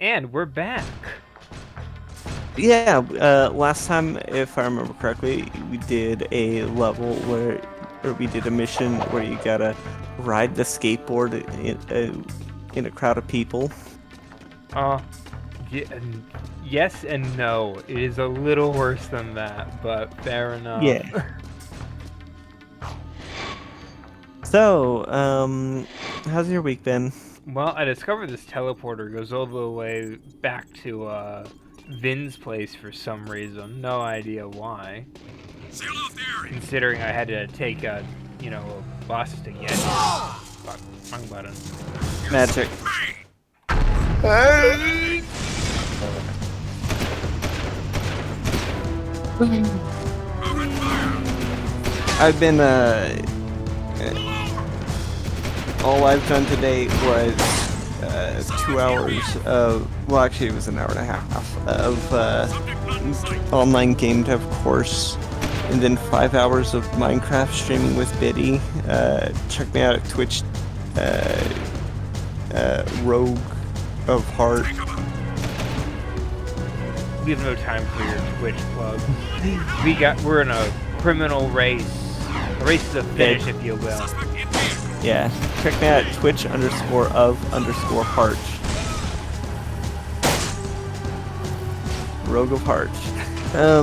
And we're back. Yeah, last time, if I remember correctly, we did a level or we did a mission where you gotta ride the skateboard in a crowd of people. Uh, yes and no. It is a little worse than that, but fair enough. Yeah. So, how's your week been? Well, I discovered this teleporter goes all the way back to Vin's place for some reason. No idea why. Sail off the area. Considering I had to take a bus to get here. Fuck, wrong button. Magic. I've been all I've done today was 2 hours of, well, actually it was an hour and a half of online game dev course, and then 5 hours of Minecraft streaming with Biddy. Check me out at Twitch, Rogue of Heart. We have no time for your Twitch plug. We're in a criminal race. A race to the finish, if you will. Yeah, check me out at Twitch_of_Heart. Rogue of Heart.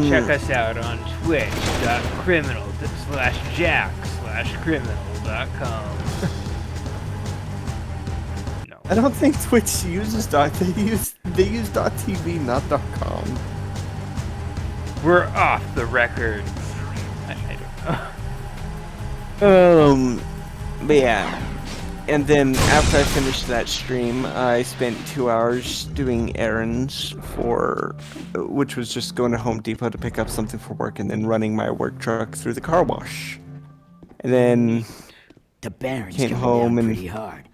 Check us out on twitch.criminal/jack/criminal.com. No. I don't think Twitch uses they use .tv, not .com. We're off the record. I don't know. But yeah. And then after I finished that stream, I spent 2 hours doing errands which was just going to Home Depot to pick up something for work and then running my work truck through the car wash. And then the Baron's came home and pretty hard.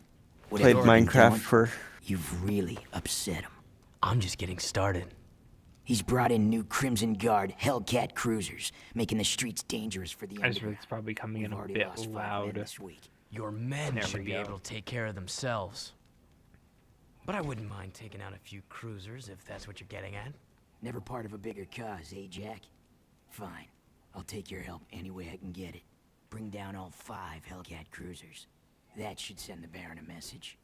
played Minecraft for... You've really upset him. I'm just getting started. He's brought in new Crimson Guard Hellcat cruisers, making the streets dangerous for the I just underground. it's probably coming in We've a already bit lost 5 men loud. this week. Your men There should we be go. able to take care of themselves. But I wouldn't mind taking out a few cruisers if that's what you're getting at. Never part of a bigger cause, eh, Jack? Fine. I'll take your help any way I can get it. Bring down all 5 Hellcat cruisers. That should send the Baron a message.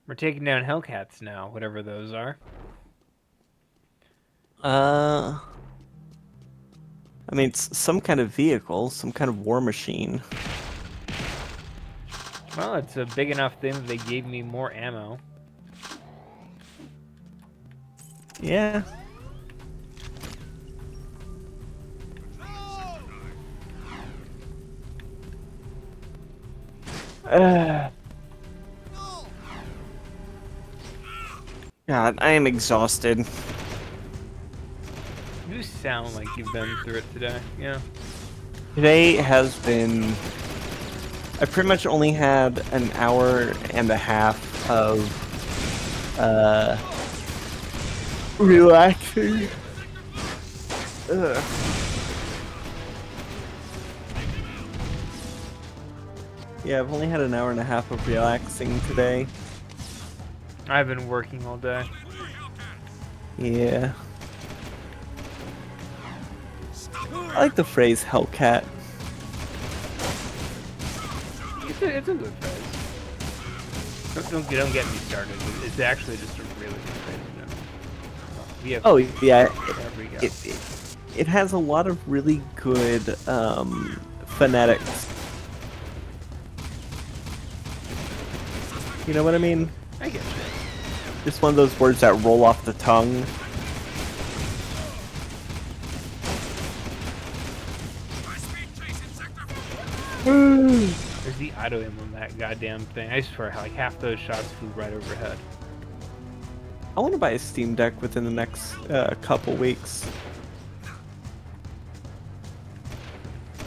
We're taking down Hellcats now, whatever those are. I mean, it's some kind of vehicle, some kind of war machine. Well, it's a big enough thing that they gave me more ammo. Yeah. God, I am exhausted. You sound like you've been through it today. Yeah. Today has been... I pretty much only had an hour and a half of relaxing. Ugh. Yeah, I've only had an hour and a half of relaxing today. I've been working all day. Yeah. I like the phrase Hellcat. It's a good phrase. Don't get me started. It's actually just a really good phrase. You know? We have, Oh, yeah. there we go. It has a lot of really good phonetics. You know what I mean? I get it. Just one of those words that roll off the tongue. There's the auto aim on that goddamn thing. I swear, like half those shots flew right overhead. I want to buy a Steam Deck within the next couple weeks.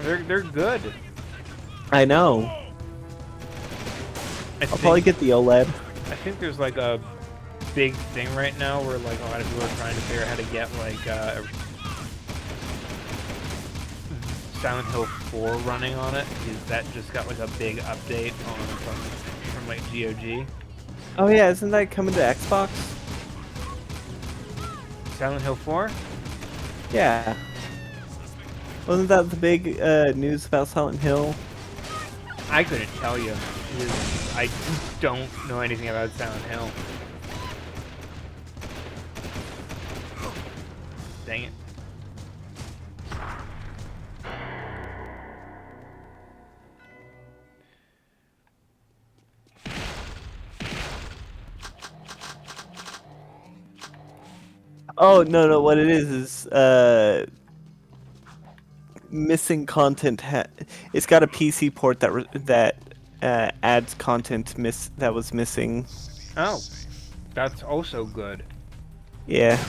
They're good. I know. I'll probably get the OLED. I think there's like a big thing right now where like a lot of people are trying to figure out how to get like Silent Hill 4 running on it, because that just got like a big update on from like GOG. Oh yeah, isn't that coming to Xbox? Silent Hill 4? Yeah. Wasn't that the big news about Silent Hill? I couldn't tell you. I don't know anything about Silent Hill. Dang it. Oh no, what it is missing content. It's got a PC port that adds content that was missing. Oh, that's also good. Yeah.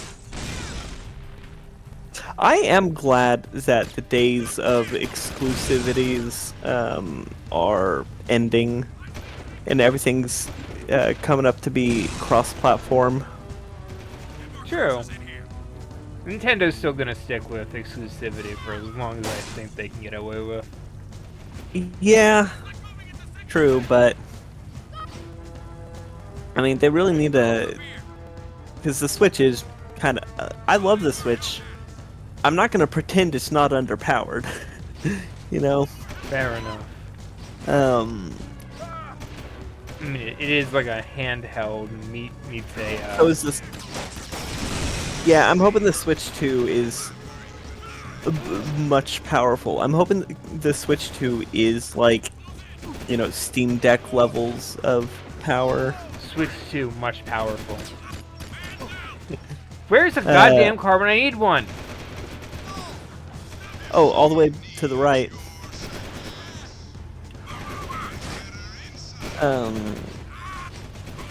I am glad that the days of exclusivities are ending, and everything's coming up to be cross-platform. True. Nintendo's still gonna stick with exclusivity for as long as I think they can get away with. Yeah, true, but I mean, they really need to, because the Switch is kind of. I love the Switch. I'm not gonna pretend it's not underpowered. You know. Fair enough. I mean, it is like a handheld meets a. So is this? Yeah, I'm hoping the Switch 2 is much powerful. I'm hoping the Switch 2 is like, you know, Steam Deck levels of power. Switch 2, much powerful. Where's the goddamn carbon? I need one. Oh, all the way to the right.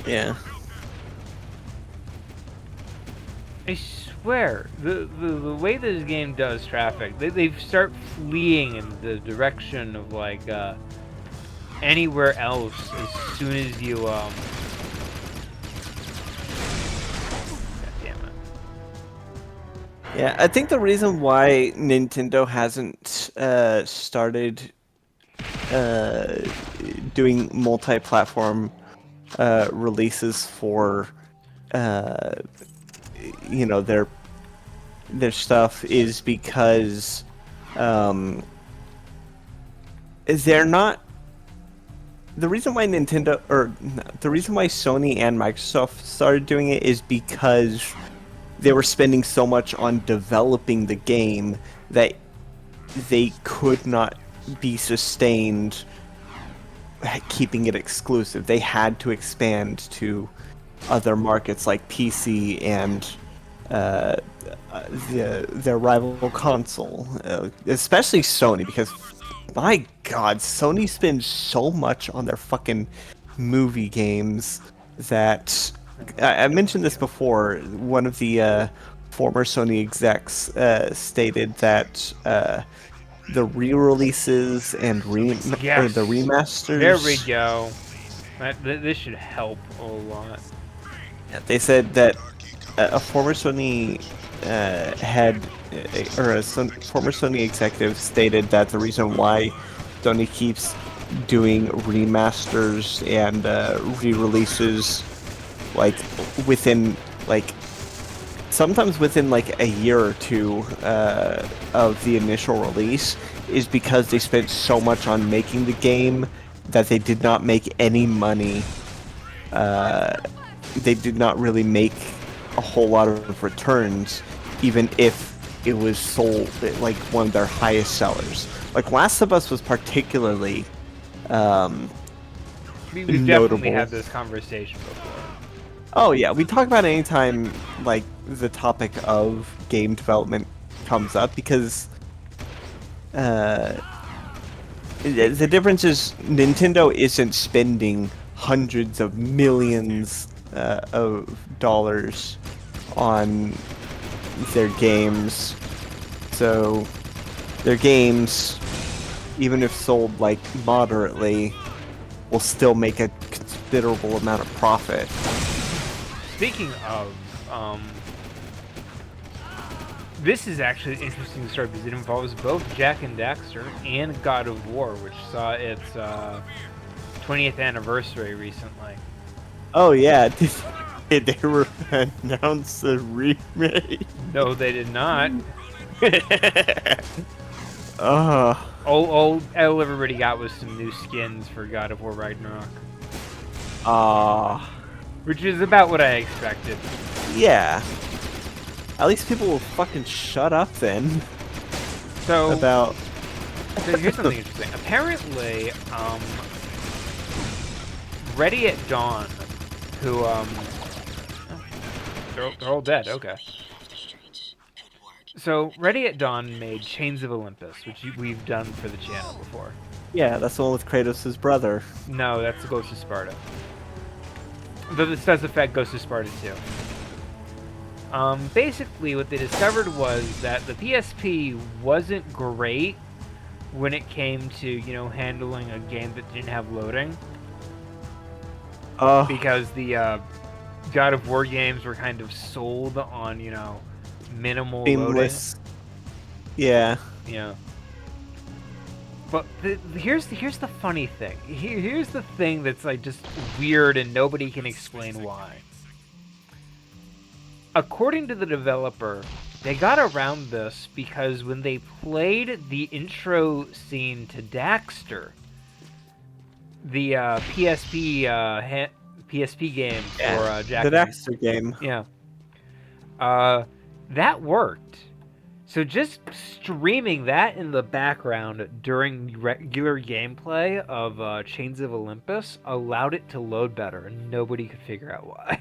Yeah. I swear, the way this game does traffic, they start fleeing in the direction of like anywhere else as soon as you God damn it. Yeah, I think the reason why Nintendo hasn't started doing multi-platform releases for you know, their stuff is because they're not. The reason why Nintendo, or the reason why Sony and Microsoft started doing it is because they were spending so much on developing the game that they could not be sustained keeping it exclusive. They had to expand to other markets like PC and their rival console, especially Sony, because my God, Sony spends so much on their fucking movie games that I mentioned this before. One of the former Sony execs stated that the re-releases and or the remasters. There we go. This should help a lot. They said that a former Sony former Sony executive stated that the reason why Sony keeps doing remasters and re-releases like within sometimes within like a year or two of the initial release is because they spent so much on making the game that they did not make any money. They did not really make a whole lot of returns, even if it was sold like one of their highest sellers. Like Last of Us was particularly We've notable. definitely had this conversation before. Oh yeah, we talk about it anytime like the topic of game development comes up, because the difference is Nintendo isn't spending hundreds of millions of dollars on their games, so their games, even if sold like moderately, will still make a considerable amount of profit. Speaking of, this is actually an interesting story because it involves both Jak and Daxter and God of War, which saw its 20th anniversary recently. Oh yeah, did they announce a remake? No, they did not. Oh, All everybody got was some new skins for God of War Ragnarok, ah, which is about what I expected. yeah. At least people will fucking shut up then So, about. so here's something interesting. Apparently, Ready at Dawn, who they're all dead. Okay. So Ready at Dawn made Chains of Olympus, which we've done for the channel before. Yeah, that's the one with Kratos' brother. No, that's the Ghost of Sparta. Though this does affect Ghost of Sparta too. Basically, what they discovered was that the PSP wasn't great when it came to, you know, handling a game that didn't have loading. Oh, Because the God of War games were kind of sold on, you know, minimal seamless. Yeah. loading. Yeah. But here's the funny thing. Here's the thing that's like just weird and nobody can explain why. According to the developer, they got around this because when they played the intro scene to Daxter, the PSP game for Jack the and Daxter game. yeah, that worked. So just streaming that in the background during regular gameplay of Chains of Olympus allowed it to load better, and nobody could figure out why.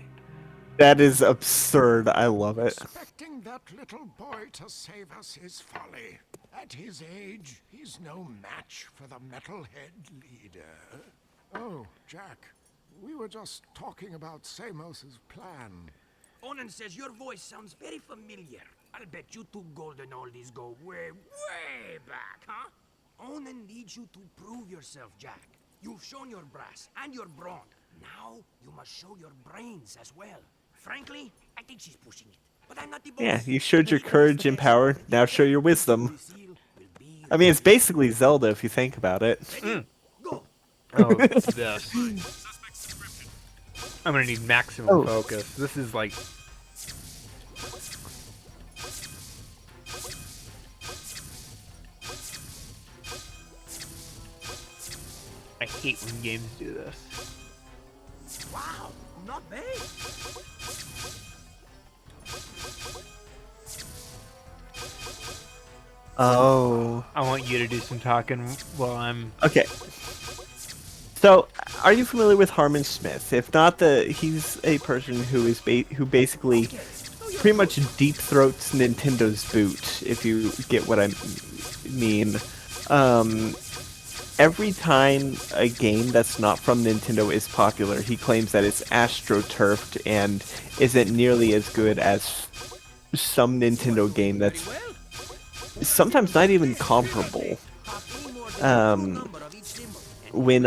That is absurd. I love it. Expecting that little boy to save us is folly. At his age, he's no match for the metalhead leader. Oh, Jack, we were just talking about Samos's plan. Onan says your voice sounds very familiar. I'll bet you two golden oldies go way, way back, huh? Onan needs you to prove yourself, Jack. You've shown your brass and your brawn. Now you must show your brains as well. Frankly, I think she's pushing it. But I'm not the boss. Yeah, you showed your courage and power. Now show your wisdom. I mean, it's basically Zelda if you think about it. Go. Oh, this. I'm gonna need maximum focus. This is like... I hate when games do this. Wow, not bad. Oh. I want you to do some talking while I'm... Okay. So, are you familiar with Harmon Smith? If not, he's a person who is who basically pretty much deep throats Nintendo's boot, if you get what I mean. Every time a game that's not from Nintendo is popular, he claims that it's astroturfed and isn't nearly as good as some Nintendo game that's sometimes not even comparable. When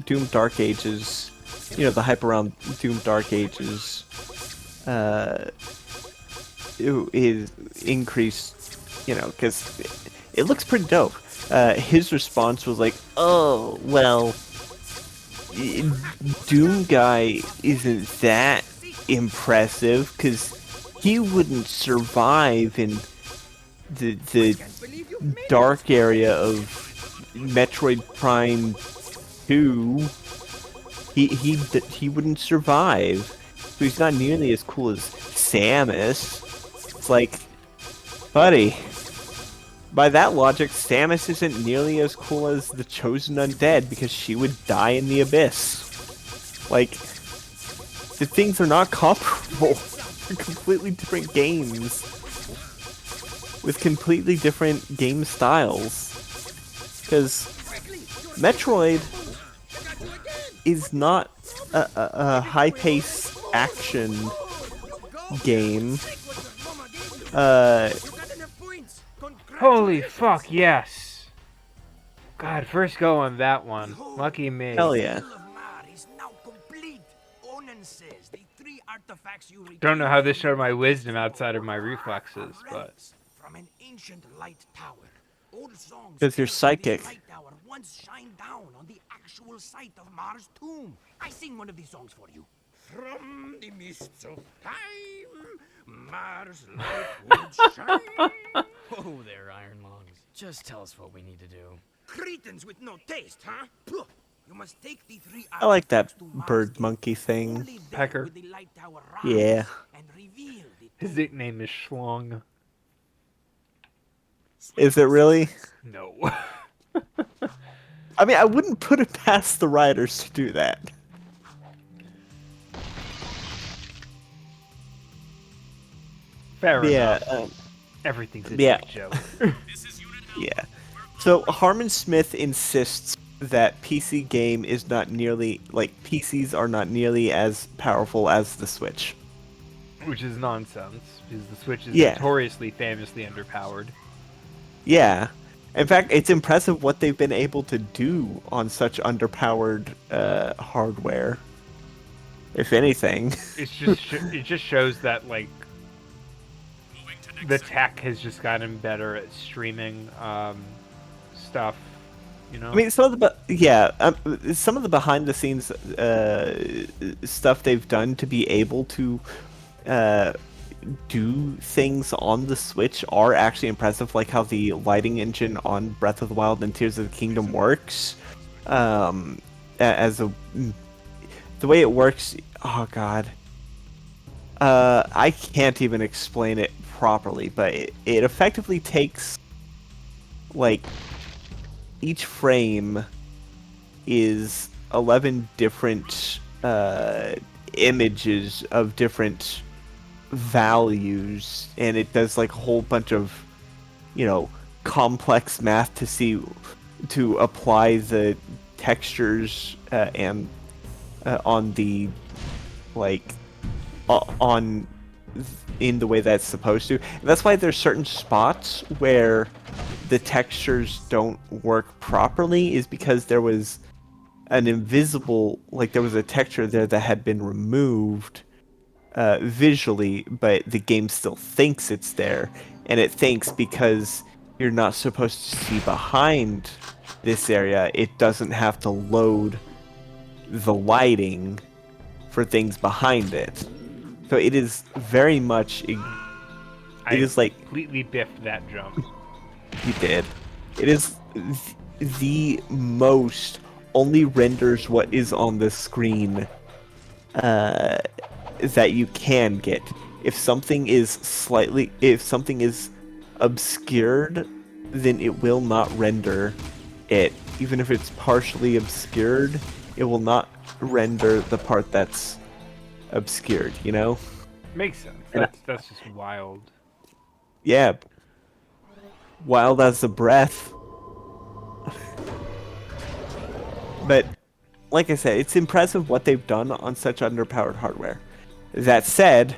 Doom Dark Ages, you know, the hype around Doom Dark Ages is increased, you know, because it looks pretty dope. His response was like, "Oh, well, Doom Guy isn't that impressive because he wouldn't survive in the dark area of Metroid Prime 2. He wouldn't survive. So he's not nearly as cool as Samus." It's like, buddy, by that logic, Samus isn't nearly as cool as the Chosen Undead because she would die in the abyss. Like, the things are not comparable. They're completely different games with completely different game styles. Because Metroid is not a high-paced action game. Holy fuck, yes! God, first go on that one. Lucky me. Hell yeah. Don't know how this showed my wisdom outside of my reflexes, but... From an ancient light tower. old songs 'Cause you're built on psychic. this light tower once shined down on the actual site of Mars' tomb. I sing one of these songs for you. From the mists of time, Mars' light would shine. Whoa there, Iron Lungs. Just tell us what we need to do. Cretins with no taste, huh? Puh. You must take the three I like that artifacts to Mars bird Cave. monkey thing. Only there Pecker. will the light tower rise Yeah. and reveal the His tomb. nickname is Schlong. Is it really? No. I mean, I wouldn't put it past the writers to do that. Fair Yeah, enough. Everything's a yeah. dick joke. Yeah. So Harmon Smith insists that PC game is not nearly like PCs are not nearly as powerful as the Switch. Which is nonsense, because the Switch is Yeah. notoriously, famously underpowered. Yeah. In fact, it's impressive what they've been able to do on such underpowered hardware. If anything. It's just it just shows that like the tech has just gotten better at streaming stuff. You know. I mean, some of the behind the scenes stuff they've done to be able to do things on the Switch are actually impressive, like how the lighting engine on Breath of the Wild and Tears of the Kingdom works. As a the way it works, oh god, I can't even explain it properly, but it effectively takes like each frame is 11 different images of different values, and it does like a whole bunch of, you know, complex math to apply the textures and on the like on in the way that's supposed to. And that's why there's certain spots where the textures don't work properly, is because there was an invisible, like there was a texture there that had been removed visually, but the game still thinks it's there, and it thinks because you're not supposed to see behind this area, it doesn't have to load the lighting for things behind it. So it is very much it is like completely biffed that jump. you did. It is the most only renders what is on the screen that you can get. If something is obscured, then it will not render it. Even if it's partially obscured, it will not render the part that's obscured, you know? Makes sense. And That's just wild. Yeah. Wild as the breath. But, like I said, it's impressive what they've done on such underpowered hardware. That said,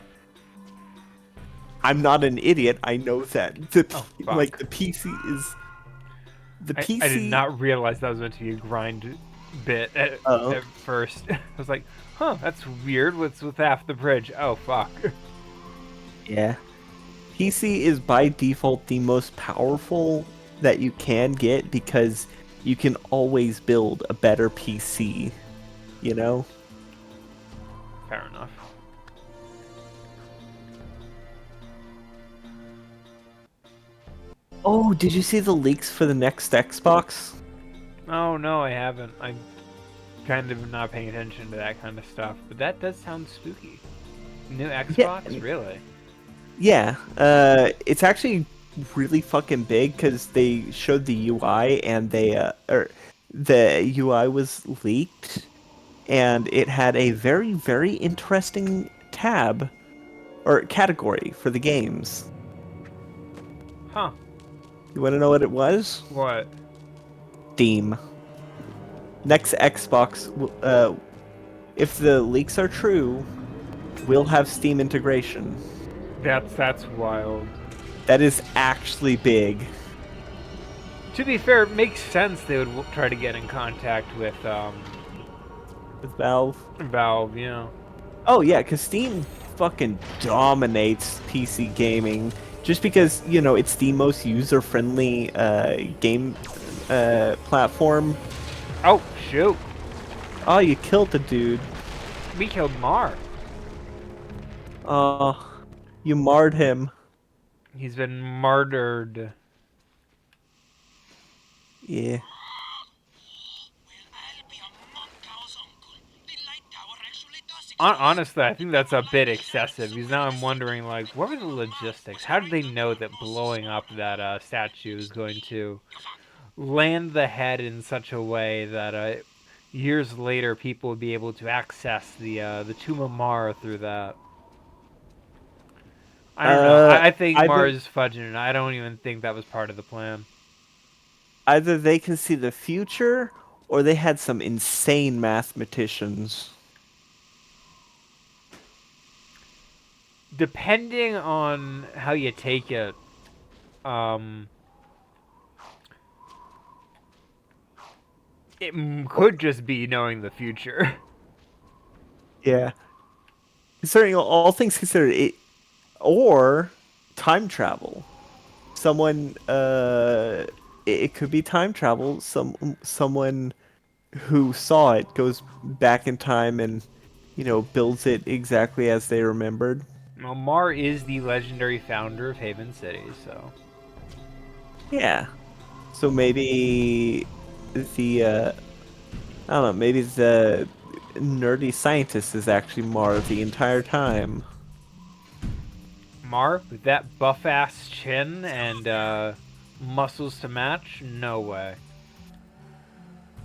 I'm not an idiot. I know that the PC is the PC. I did not realize that was meant to be a grind bit at first. I was like, huh, that's weird. What's with half the bridge? Oh, fuck. Yeah. PC is by default the most powerful that you can get because you can always build a better PC, you know? Fair enough. Oh, did you see the leaks for the next Xbox? Oh, no, I haven't. I'm kind of not paying attention to that kind of stuff, but that does sound spooky. New Xbox? Really? Yeah, it's actually really fucking big because they showed the UI and the UI was leaked, and it had a very, very interesting tab or category for the games. Huh. You want to know what it was? What? Steam. Next Xbox, if the leaks are true, will have Steam integration. That's wild. That is actually big. To be fair, it makes sense they would try to get in contact with With Valve. Valve, you know. Oh yeah, because Steam fucking dominates PC gaming. just because it's the most user-friendly game platform. Oh, shoot. Oh, you killed the dude. We killed Mar. Oh, you marred him. He's been martyred. Yeah. Honestly, I think that's a bit excessive, because now I'm wondering, like, what were the logistics? How did they know that blowing up that statue is going to land the head in such a way that years later people would be able to access the Tomb of Mara through that? I don't know. I think Either Mars is fudging, and I don't even think that was part of the plan. either they can see the future, or they had some insane mathematicians. Depending on how you take it, could just be knowing the future. Yeah. Considering all things considered, or time travel. Someone, it could be time travel. Someone who saw it goes back in time and, builds it exactly as they remembered. Well, Mar is the legendary founder of Haven City, so Yeah. So maybe I don't know, maybe the nerdy scientist is actually Mar the entire time. Mar with that buff ass chin and muscles to match, no way.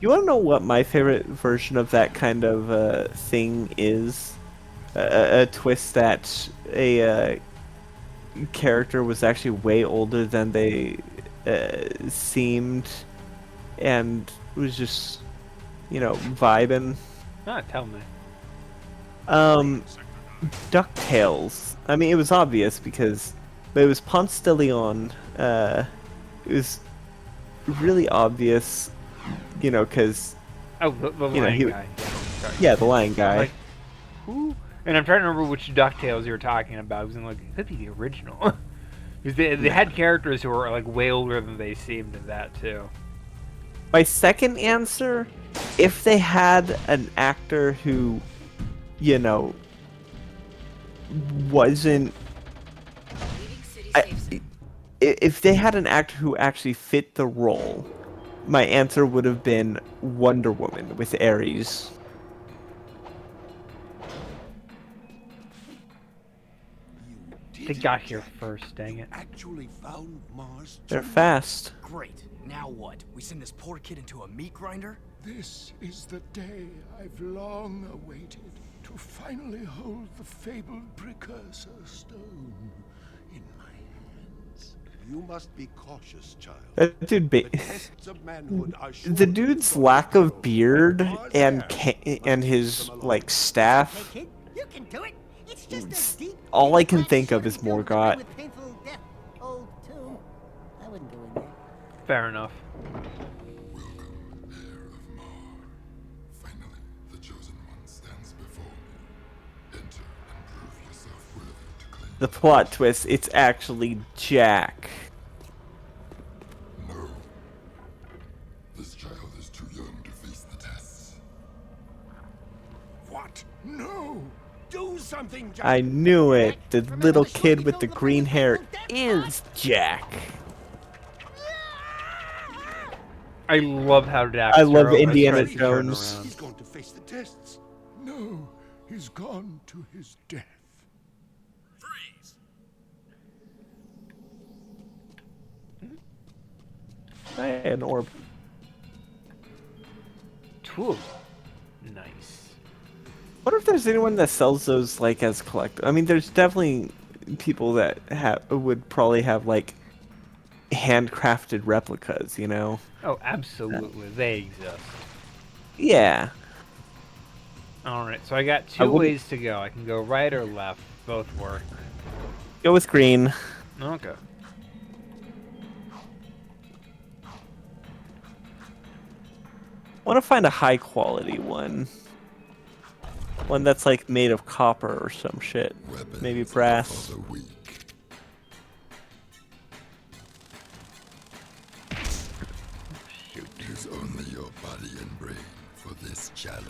You want to know what my favorite version of that kind of thing is? A twist that a character was actually way older than they seemed, and was just, vibing. Ah, tell me. DuckTales. I mean, it was obvious but it was Ponce de Leon. It was really obvious, because Oh, the lion he, guy. Yeah, sorry. yeah, the lion I'm guy. like, who? And I'm trying to remember which DuckTales you were talking about. I was like, it could be the original. Because they had characters who were like way older than they seemed in that too. My second answer, if they had an actor who, wasn't. If they had an actor who actually fit the role, my answer would have been Wonder Woman with Ares. They got here first, dang it. Actually found Mars. They're fast. Great. Now what? We send this poor kid into a meat grinder? This is the day I've long awaited, to finally hold the fabled precursor stone in my hands. You must be cautious, child. That dude, The tests of manhood are sure the to dude's be lack of beard Mars and air and must his keep them alive. like staff. Hey, kid, you can do it. It's just a deep. All I can flat think of shooting is field Morgott. with painful death. Old tomb. I wouldn't go in there. Fair enough. Finally, the chosen one stands before me. Enter and prove yourself worthy to claim. The plot twist, it's actually Jack. No. This child is too young to face the tests. What? No! Do something, Jack! I knew it. The little kid with the green hair is Jack. I love how Dax I love Turbo Indiana tries to turn Jones. around. He's going to face the tests. No, he's gone to his death. Hey, an orb. Tool. Nice. Wonder if there's anyone that sells those like as collect. I mean, there's definitely people that would probably have like handcrafted replicas, Oh, absolutely. They exist. Yeah. Alright, so I got I two wouldn't- ways to go. I can go right or left. Both work. Go with green. Okay. Want to find a high quality one. One that's like made of copper or some shit. Weapons Maybe brass. for the weak. body and brain for this challenge.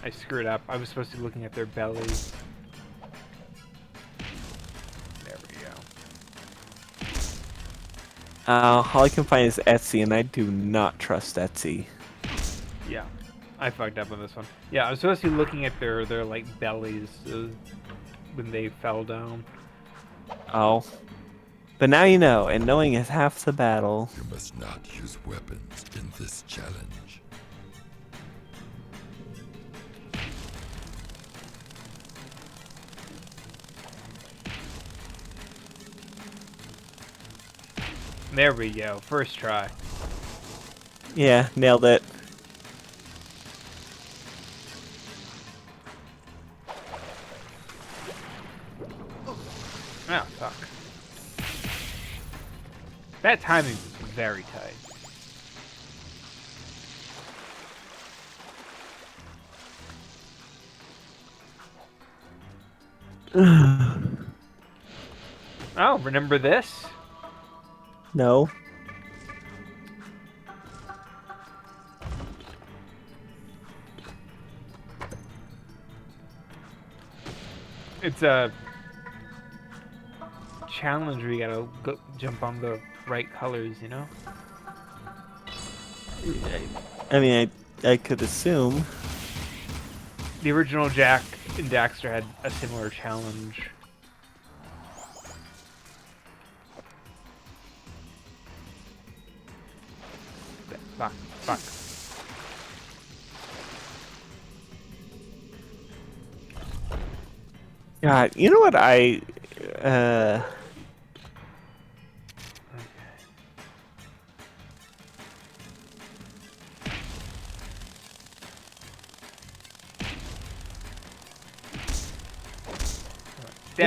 I screwed up. I was supposed to be looking at their bellies. There we go. All I can find is Etsy, and I do not trust Etsy. Yeah, I fucked up on this one. Yeah, I was supposed to be looking at their like bellies when they fell down. Oh. But now you know, and knowing is half the battle. You must not use weapons in this challenge. There we go. First try. Yeah, nailed it. Oh, fuck. That timing was very tight. Oh, remember this? No. It's a challenge where you gotta go jump on the right colors, you know? I mean, I could assume. The original Jack and Daxter had a similar challenge. Fuck, fuck. God, you know what Damn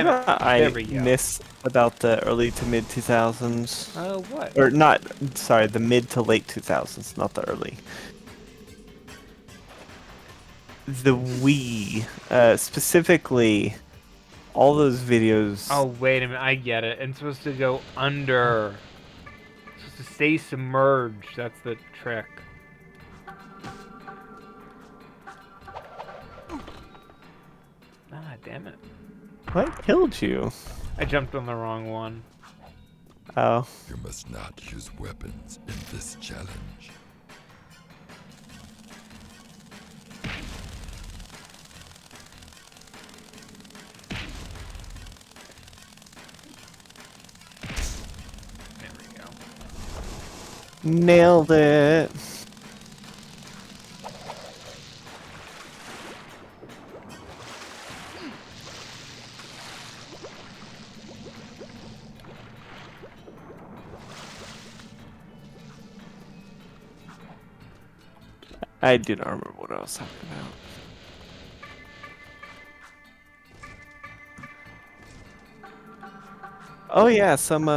it. There I we go. miss about the early to mid 2000s? What? Or not, sorry, the mid to late 2000s, not the early. The Wii, specifically, all those videos. Oh, wait a minute. I get it. It's supposed to go under. It's supposed to stay submerged. That's the trick. Ah, damn it. What killed you? I jumped on the wrong one. Oh. You must not use weapons in this challenge. There we go. Nailed it. I do not remember what I was talking about. Oh yeah, some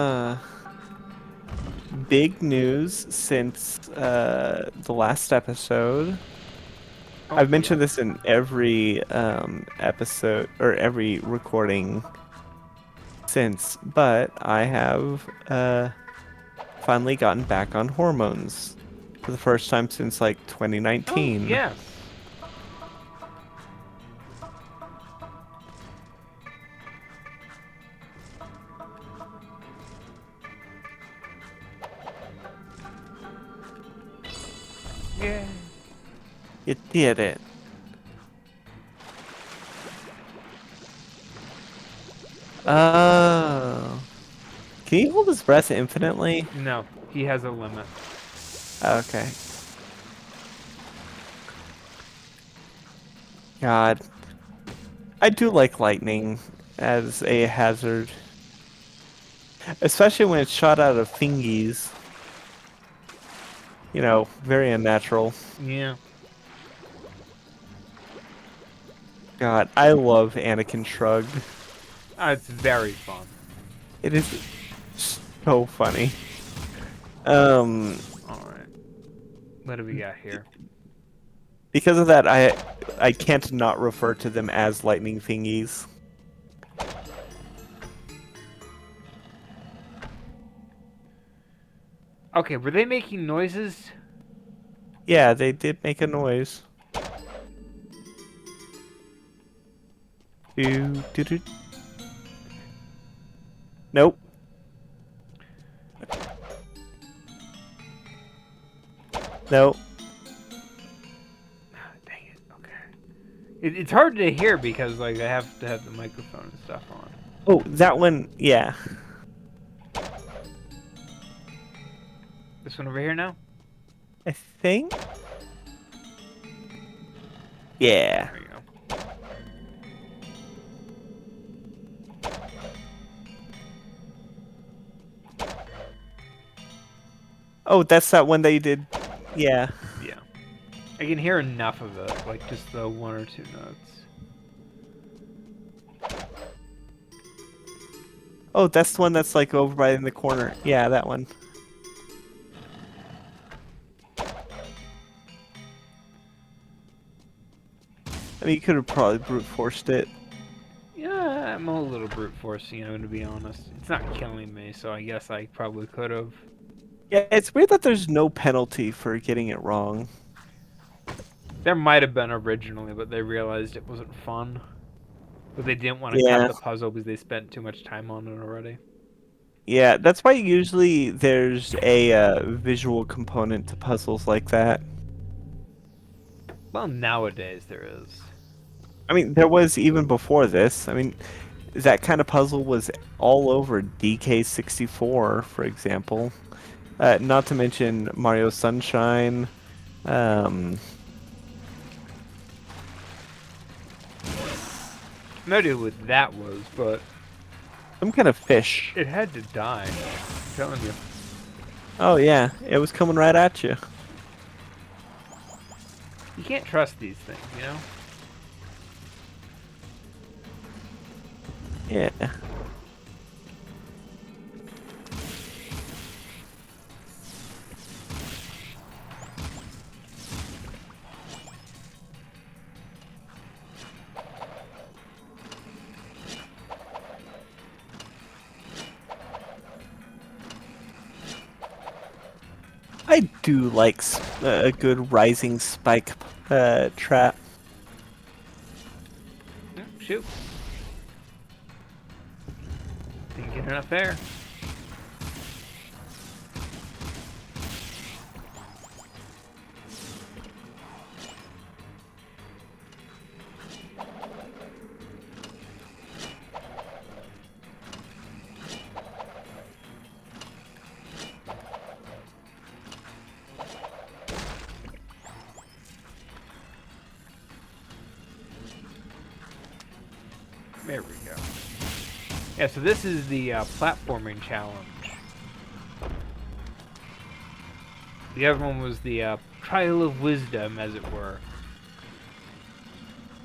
big news since the last episode. Oh, I've mentioned this in every episode or every recording since, but I have finally gotten back on hormones for the first time since like 2019. Oh, yes. Yeah. You did it. Oh. Can you hold his breath infinitely? No, he has a limit. Okay. God. I do like lightning as a hazard. Especially when it's shot out of thingies. You know, very unnatural. Yeah. God, I love Anakin Shrugged. It's very fun. It is so funny. Alright. What do we got here? Because of that, I can't not refer to them as lightning thingies. Okay, were they making noises? Yeah, they did make a noise. Do. Nope. Nope. Ah, dang it. Okay. It's hard to hear because like I have to have the microphone and stuff on. Oh, that one. Yeah. This one over here now? I think. Yeah. There you go. Oh, that's that one that you did. Yeah. Yeah. I can hear enough of it, like just the one or two notes. Oh, that's the one that's like over by in the corner. Yeah, that one. I mean, you could have probably brute forced it. Yeah, I'm a little brute forcing, to be honest. It's not killing me, so I guess I probably could have. Yeah, it's weird that there's no penalty for getting it wrong. There might have been originally, but they realized it wasn't fun. But they didn't want to cut Yeah. the puzzle because they spent too much time on it already. Yeah, that's why usually there's a visual component to puzzles like that. Well, nowadays there is. I mean, there was even before this. I mean, that kind of puzzle was all over DK64, for example. Not to mention Mario Sunshine. Um, No idea what that was, but some kind of fish. it had to die. I'm telling you. Oh yeah, it was coming right at you. You can't trust these things, you know? Yeah. I do like a good rising spike trap. Shoot. Didn't get enough air. There we go. Yeah, so this is the platforming challenge. The other one was the trial of wisdom, as it were.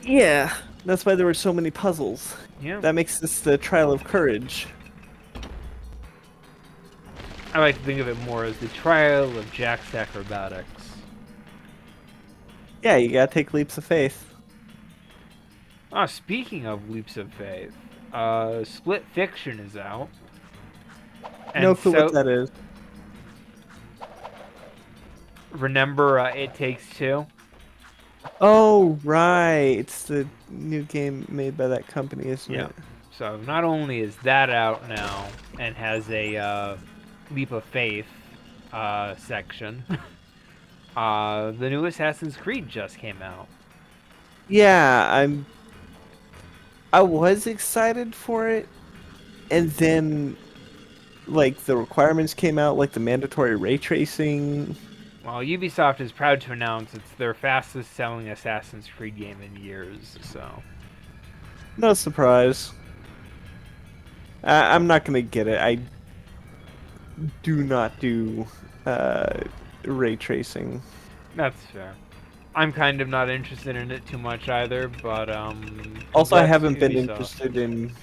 Yeah, that's why there were so many puzzles. Yeah. That makes this the trial of courage. I like to think of it more as the trial of Jack's acrobatics. Yeah, you gotta take leaps of faith. Ah, speaking of leaps of faith, Split Fiction is out. And No clue so, what that is. remember It Takes Two? Oh, right. It's the new game made by that company, isn't Yeah. it? So not only is that out now and has a leap of faith section, the new Assassin's Creed just came out. Yeah, I was excited for it, and then like the requirements came out, like the mandatory ray tracing. Well, Ubisoft is proud to announce it's their fastest selling Assassin's Creed game in years, so. No surprise. I'm not gonna get it. I do not do ray tracing. That's fair. I'm kind of not interested in it too much either, but Also, I that's haven't been Ubisoft. interested in.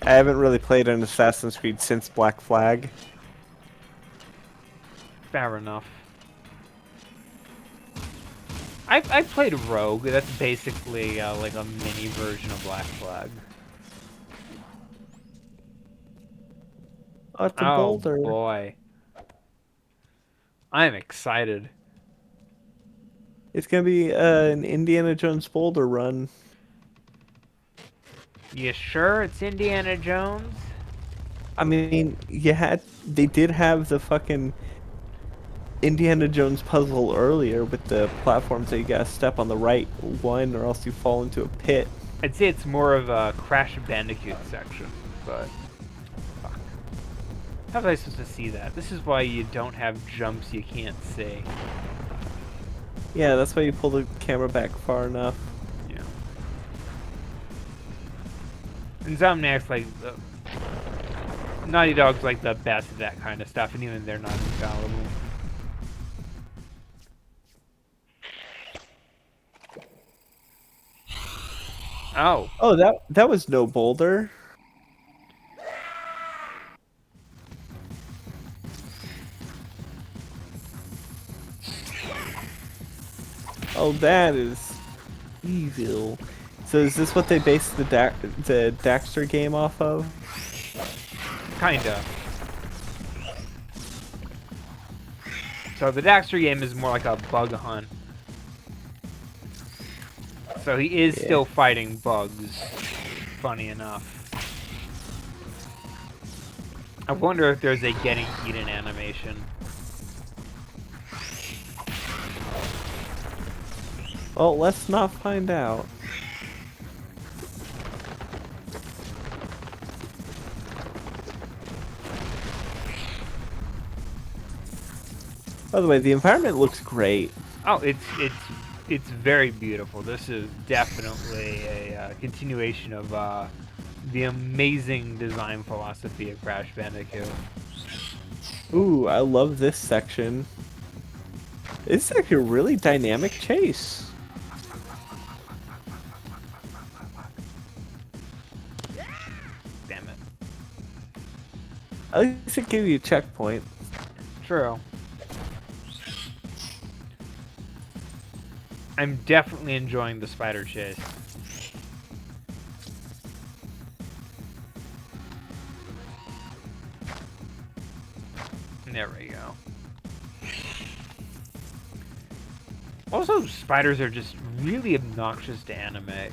I haven't really played an Assassin's Creed since Black Flag. Fair enough. I played Rogue. That's basically like a mini version of Black Flag. Oh, it's a Oh boulder. boy. I'm excited. It's gonna be an Indiana Jones Boulder run. You sure it's Indiana Jones? I mean, they did have the fucking Indiana Jones puzzle earlier with the platforms that you gotta step on the right one or else you fall into a pit. I'd say it's more of a Crash Bandicoot section, but fuck. How was I supposed to see that? This is why you don't have jumps you can't see. Yeah, that's why you pull the camera back far enough. Yeah. Insomniac's like Naughty Dog's like the best at that kind of stuff, and even they're not infallible. Oh. Oh, that was no boulder. Oh, that is evil. So is this what they based the Daxter game off of? Kinda. So the Daxter game is more like a bug hunt. So he is still fighting bugs, funny enough. I wonder if there's a getting eaten animation. Well, let's not find out. By the way, the environment looks great. Oh, it's very beautiful. This is definitely a continuation of the amazing design philosophy of Crash Bandicoot. Ooh, I love this section. It's like a really dynamic chase. Damn it. At least it gave you a checkpoint. True. I'm definitely enjoying the spider chase. There we go. Also, spiders are just really obnoxious to animate.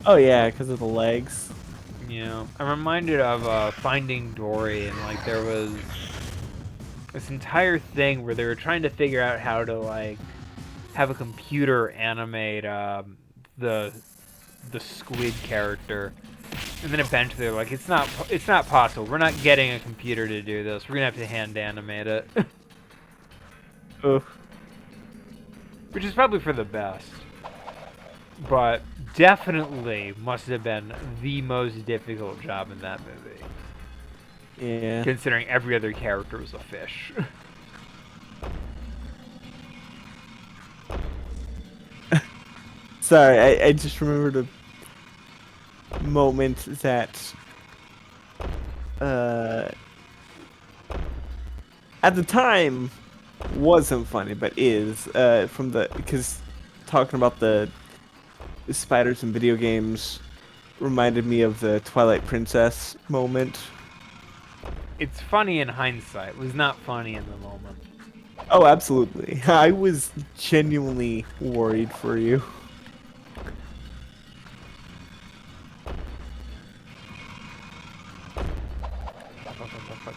Oh yeah, because of the legs. You know, I'm reminded of Finding Dory, and like there was this entire thing where they were trying to figure out how to like have a computer animate the squid character, and then eventually they're like, it's not possible. We're not getting a computer to do this. We're gonna have to hand animate it, Oof. which is probably for the best, but definitely must have been the most difficult job in that movie, Yeah. considering every other character was a fish. Sorry, I just remembered a moment that at the time wasn't funny, but is because talking about the spiders in video games reminded me of the Twilight Princess moment. It's funny in hindsight. It was not funny in the moment. Oh, absolutely. I was genuinely worried for you.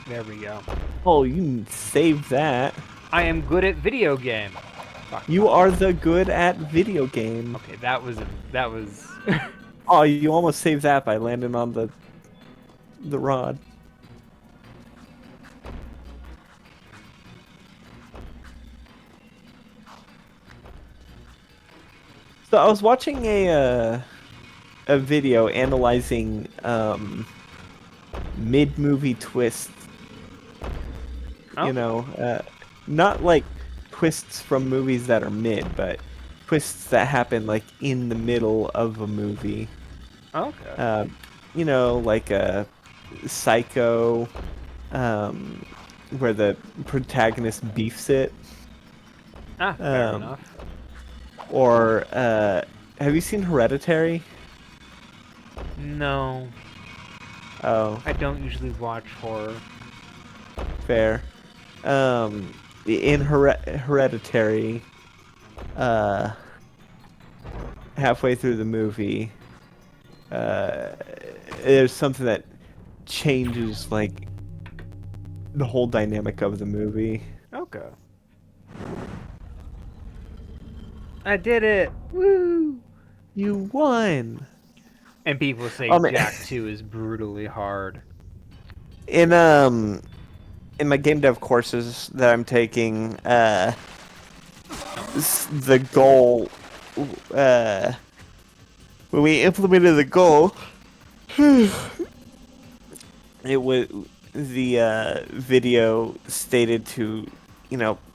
There we go. Oh, you saved that. I am good at video game. Fuck. You are the good at video game. Okay, that was Oh, you almost saved that by landing on the rod. So I was watching a video analyzing mid-movie twists. Oh. You know, not like twists from movies that are mid, but twists that happen like in the middle of a movie. okay. You know, like a Psycho, where the protagonist beefs it. Fair enough. Or have you seen Hereditary? No, Oh, I don't usually watch horror. fair. In Hereditary, uh, halfway through the movie, there's something that changes like the whole dynamic of the movie. Okay. I did it! Woo! You won. And people say Oh man, Jack 2 is brutally hard. in my game dev courses that I'm taking, the goal, when we implemented the goal, it was the video stated to,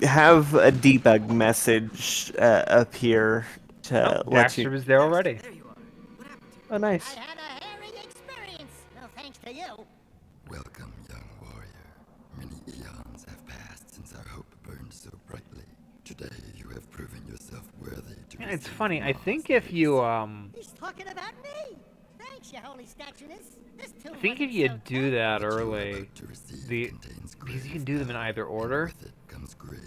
have a debug message appear to Oh, let you. Daxter was there already. There you are. What happened to you? Oh, nice. I had a harrowing experience. No thanks to you. Welcome, young warrior. Many eons have passed since our hope burned so brightly. Today you have proven yourself worthy to Yeah, it's receive funny. I Mars think if you He's talking about me. Thanks, your holy statueness. This too I think if wasn't you so do tough. that early, to receive the contains because you grave can do them in power, either and order. with it comes grave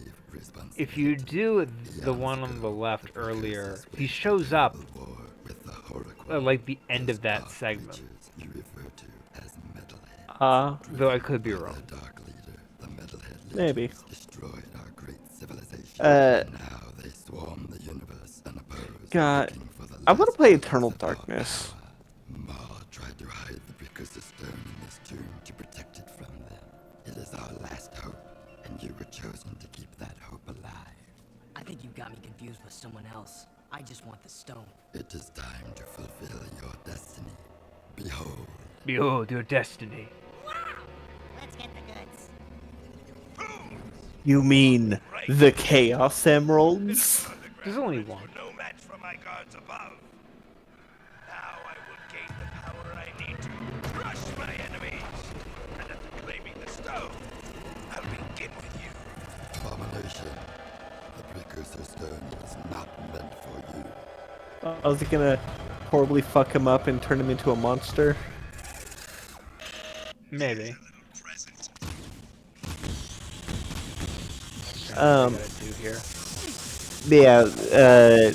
If you responsibility. do the Eons one on ago, the left the earlier, precursors he waged a shows up terrible war with the Horror like the end those of that dark segment. creatures you refer to as metalheads. Though I Driven could be by wrong. their dark leader, the metalhead Maybe. legions destroyed our great civilization. Uh, And now they swarm the universe unopposed, God, looking for the I want to last play remnants Eternal of our Darkness. power. Ma tried to hide the precursor stone in this tomb to protect it from them. It is our last hope, and you were chosen to keep that hope alive. I think you got me confused with someone else. I just want the stone. It is time to fulfill your destiny. Behold. Behold your destiny. Let's get the goods. You mean the Chaos Emeralds? There's only one. No match for my guards above. Now I will gain the power I need to crush my enemies. And after claiming the stone, I'll begin with you. Abomination. The precursor stone was not meant for you. I was gonna horribly fuck him up and turn him into a monster. Maybe. Um, What I gotta do here. Yeah, Right. a I'm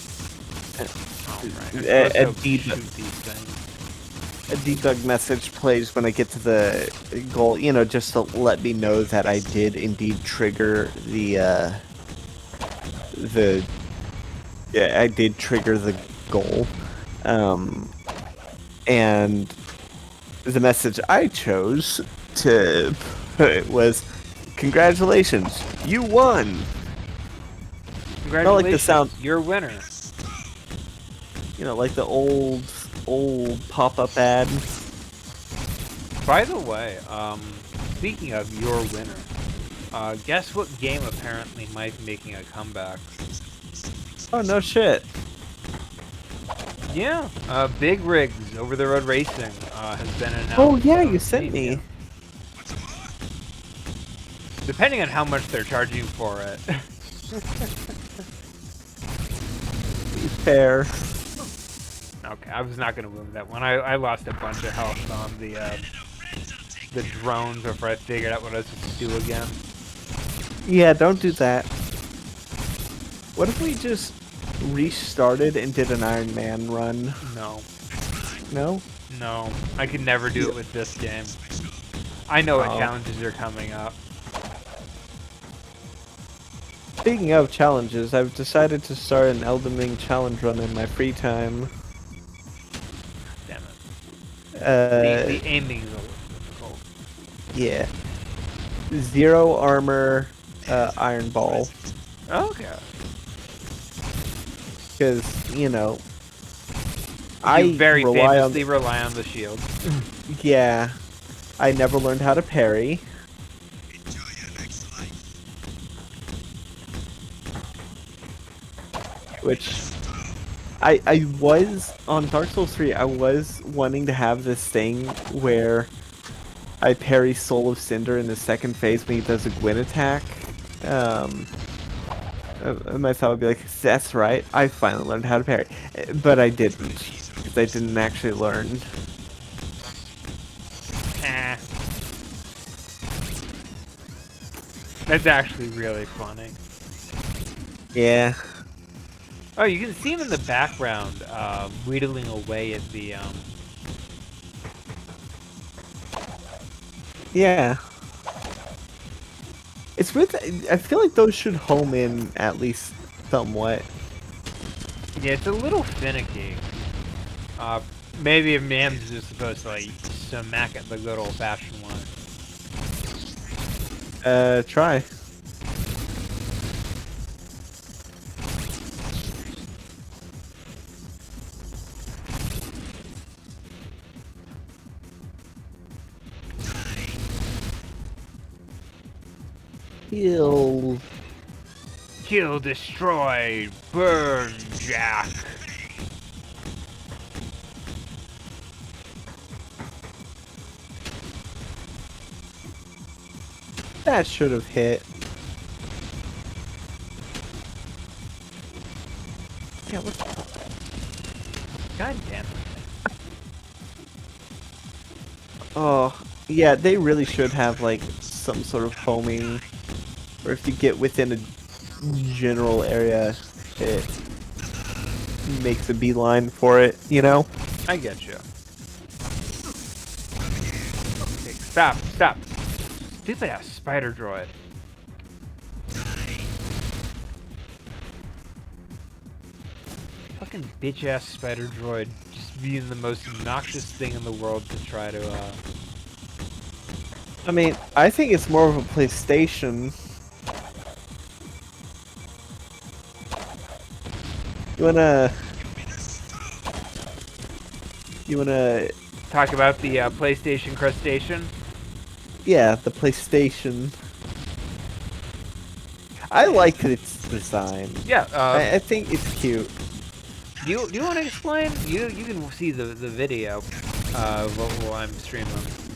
supposed to debug- shoot these things. a debug message plays when I get to the goal, just to let me know that I did indeed trigger I did trigger the goal. And the message I chose to put was, "Congratulations, you won!" Congratulations, sound- you're a winner. Like the old pop-up ad. By the way, speaking of your winner, guess what game apparently might be making a comeback? Oh, no shit. Yeah, Big Rigs Over the Road Racing has been announced. Oh, yeah, on you sent Steam, me. yeah. Depending on how much they're charging for it. Fair. Okay, I was not gonna move that one. I lost a bunch of health on the drones before I figured out what I was supposed to do again. Yeah, don't do that. What if we just restarted and did an Iron Man run? No, No? no, I could never do it with this game. I know what Oh. challenges are coming up. Speaking of challenges, I've decided to start an Elden Ring challenge run in my free time. Damn it. The Uh, aiming is a little difficult. yeah. 0 armor, Iron Ball. Okay. Because, You very rely famously rely on the shield. Yeah. I never learned how to parry. Which I was on Dark Souls 3, I was wanting to have this thing where I parry Soul of Cinder in the second phase when he does a Gwyn attack. My thought would be like, that's right, I finally learned how to parry. But I didn't, because I didn't actually learn. Eh. That's actually really funny. Yeah. Oh, you can see him in the background, wheedling away at the, Yeah. It's weird. I feel like those should home in at least somewhat. Yeah, it's a little finicky. Uh, maybe if Mams is supposed to, like, smack it the good old-fashioned way. Try. Heal. Kill, destroy, burn, Jack. That should have hit. Yeah, what the God damn it. Oh, yeah, they really should have, like, some sort of homing. Or if you get within a general area, it makes a beeline for it, you know? I get you. Okay, stop. Stupid ass spider droid. Fucking bitch ass spider droid just being the most obnoxious thing in the world to try to, I mean, I think it's more of a PlayStation. You wanna, talk about the, PlayStation crustacean. yeah, the PlayStation. I like its design. Yeah, I think it's cute. do you want to explain? You can see the video while I'm streaming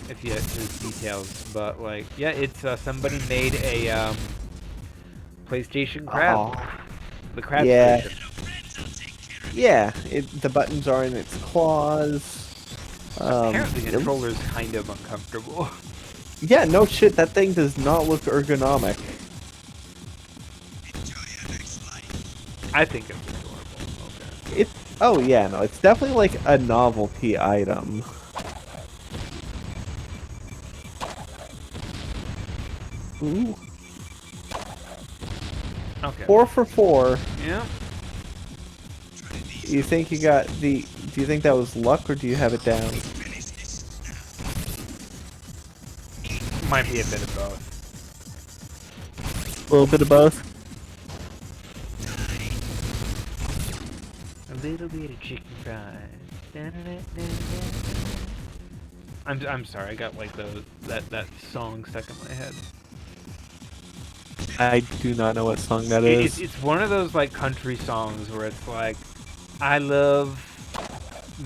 if you there's details. But like, yeah, it's somebody made a PlayStation crab, Oh, the crab yeah. station. Yeah, the buttons are in its claws. Apparently, the controller's kind of uncomfortable. Yeah, no shit, that thing does not look ergonomic. I think it's adorable. Okay. Oh yeah, no, it's definitely like a novelty item. Ooh. Okay. 4 for 4. Yeah. You think you got the... Do you think that was luck, or do you have it down? Might be a bit of both. A little bit of both? A little bit of chicken fries. I'm sorry, I got like that song stuck in my head. I do not know what song that is. It's one of those like country songs where it's like, I love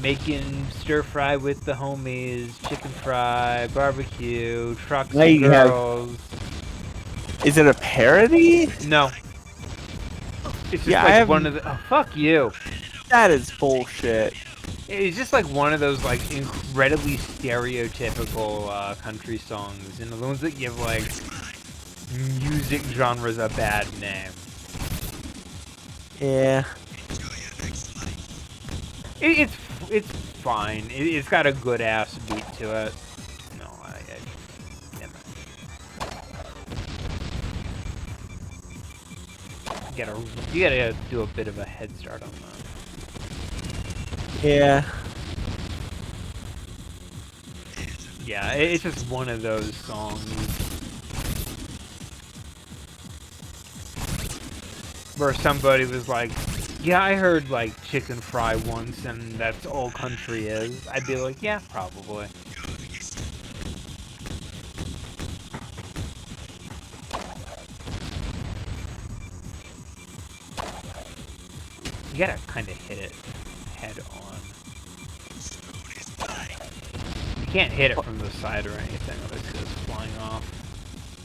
making stir fry with the homies, chicken fry, barbecue, trucks Now and you have- girls. Is it a parody? No. It's just Yeah, like I have- one of the. Oh, fuck you. That is bullshit. It's just like one of those like incredibly stereotypical country songs, and the ones that give like music genres a bad name. Yeah. It's fine. It's got a good ass beat to it. No, damn it. You gotta do a bit of a head start on that. Yeah. Yeah, it's just one of those songs where somebody was like, yeah, I heard like chicken fry once and that's all country is. I'd be like, yeah, probably. You gotta kind of hit it head on. You can't hit it from the side or anything, or it's just flying off.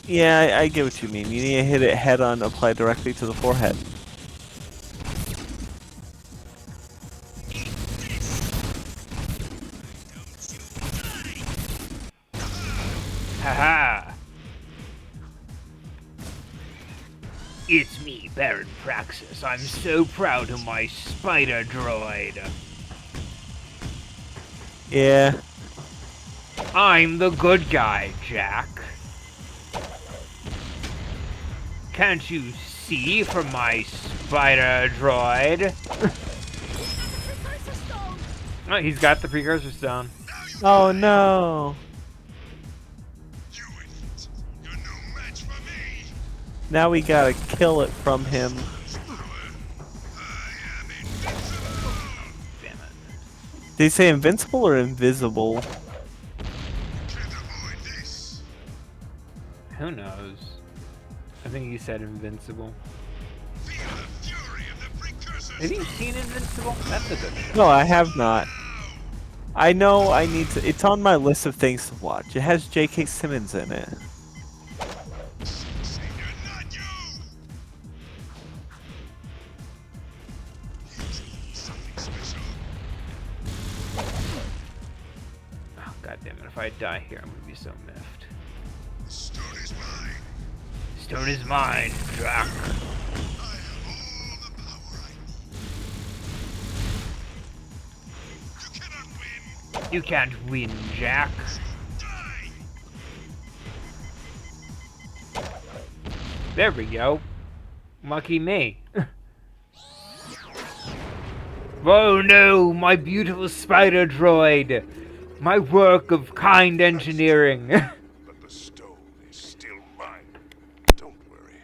Yeah, I get what you mean. You need to hit it head on, apply directly to the forehead. Haha! It's me, Baron Praxis, I'm so proud of my spider droid. Yeah. I'm the good guy, Jack. Can't you see from my spider droid? Oh, he's got the precursor stone. Oh no. You idiot. You're no match for me. Now we gotta kill it from him. Damn it. Did he say invincible or invisible? Can't avoid this. Who knows? I think he said invincible. Feel the fury of the precursor. Have you seen Invincible? That's a good show. No, I have not. I know I need to. It's on my list of things to watch. It has J.K. Simmons in it. Savior, not you. Something special. Oh, God damn it. If I die here, I'm gonna be so miffed. The stone is mine. Stone is mine, Jack. I have all the power I need. You cannot win. You can't win, Jack. Die. There we go. Lucky me. Oh no, my beautiful spider droid. My work of kind engineering. But the stone is still mine. Don't worry.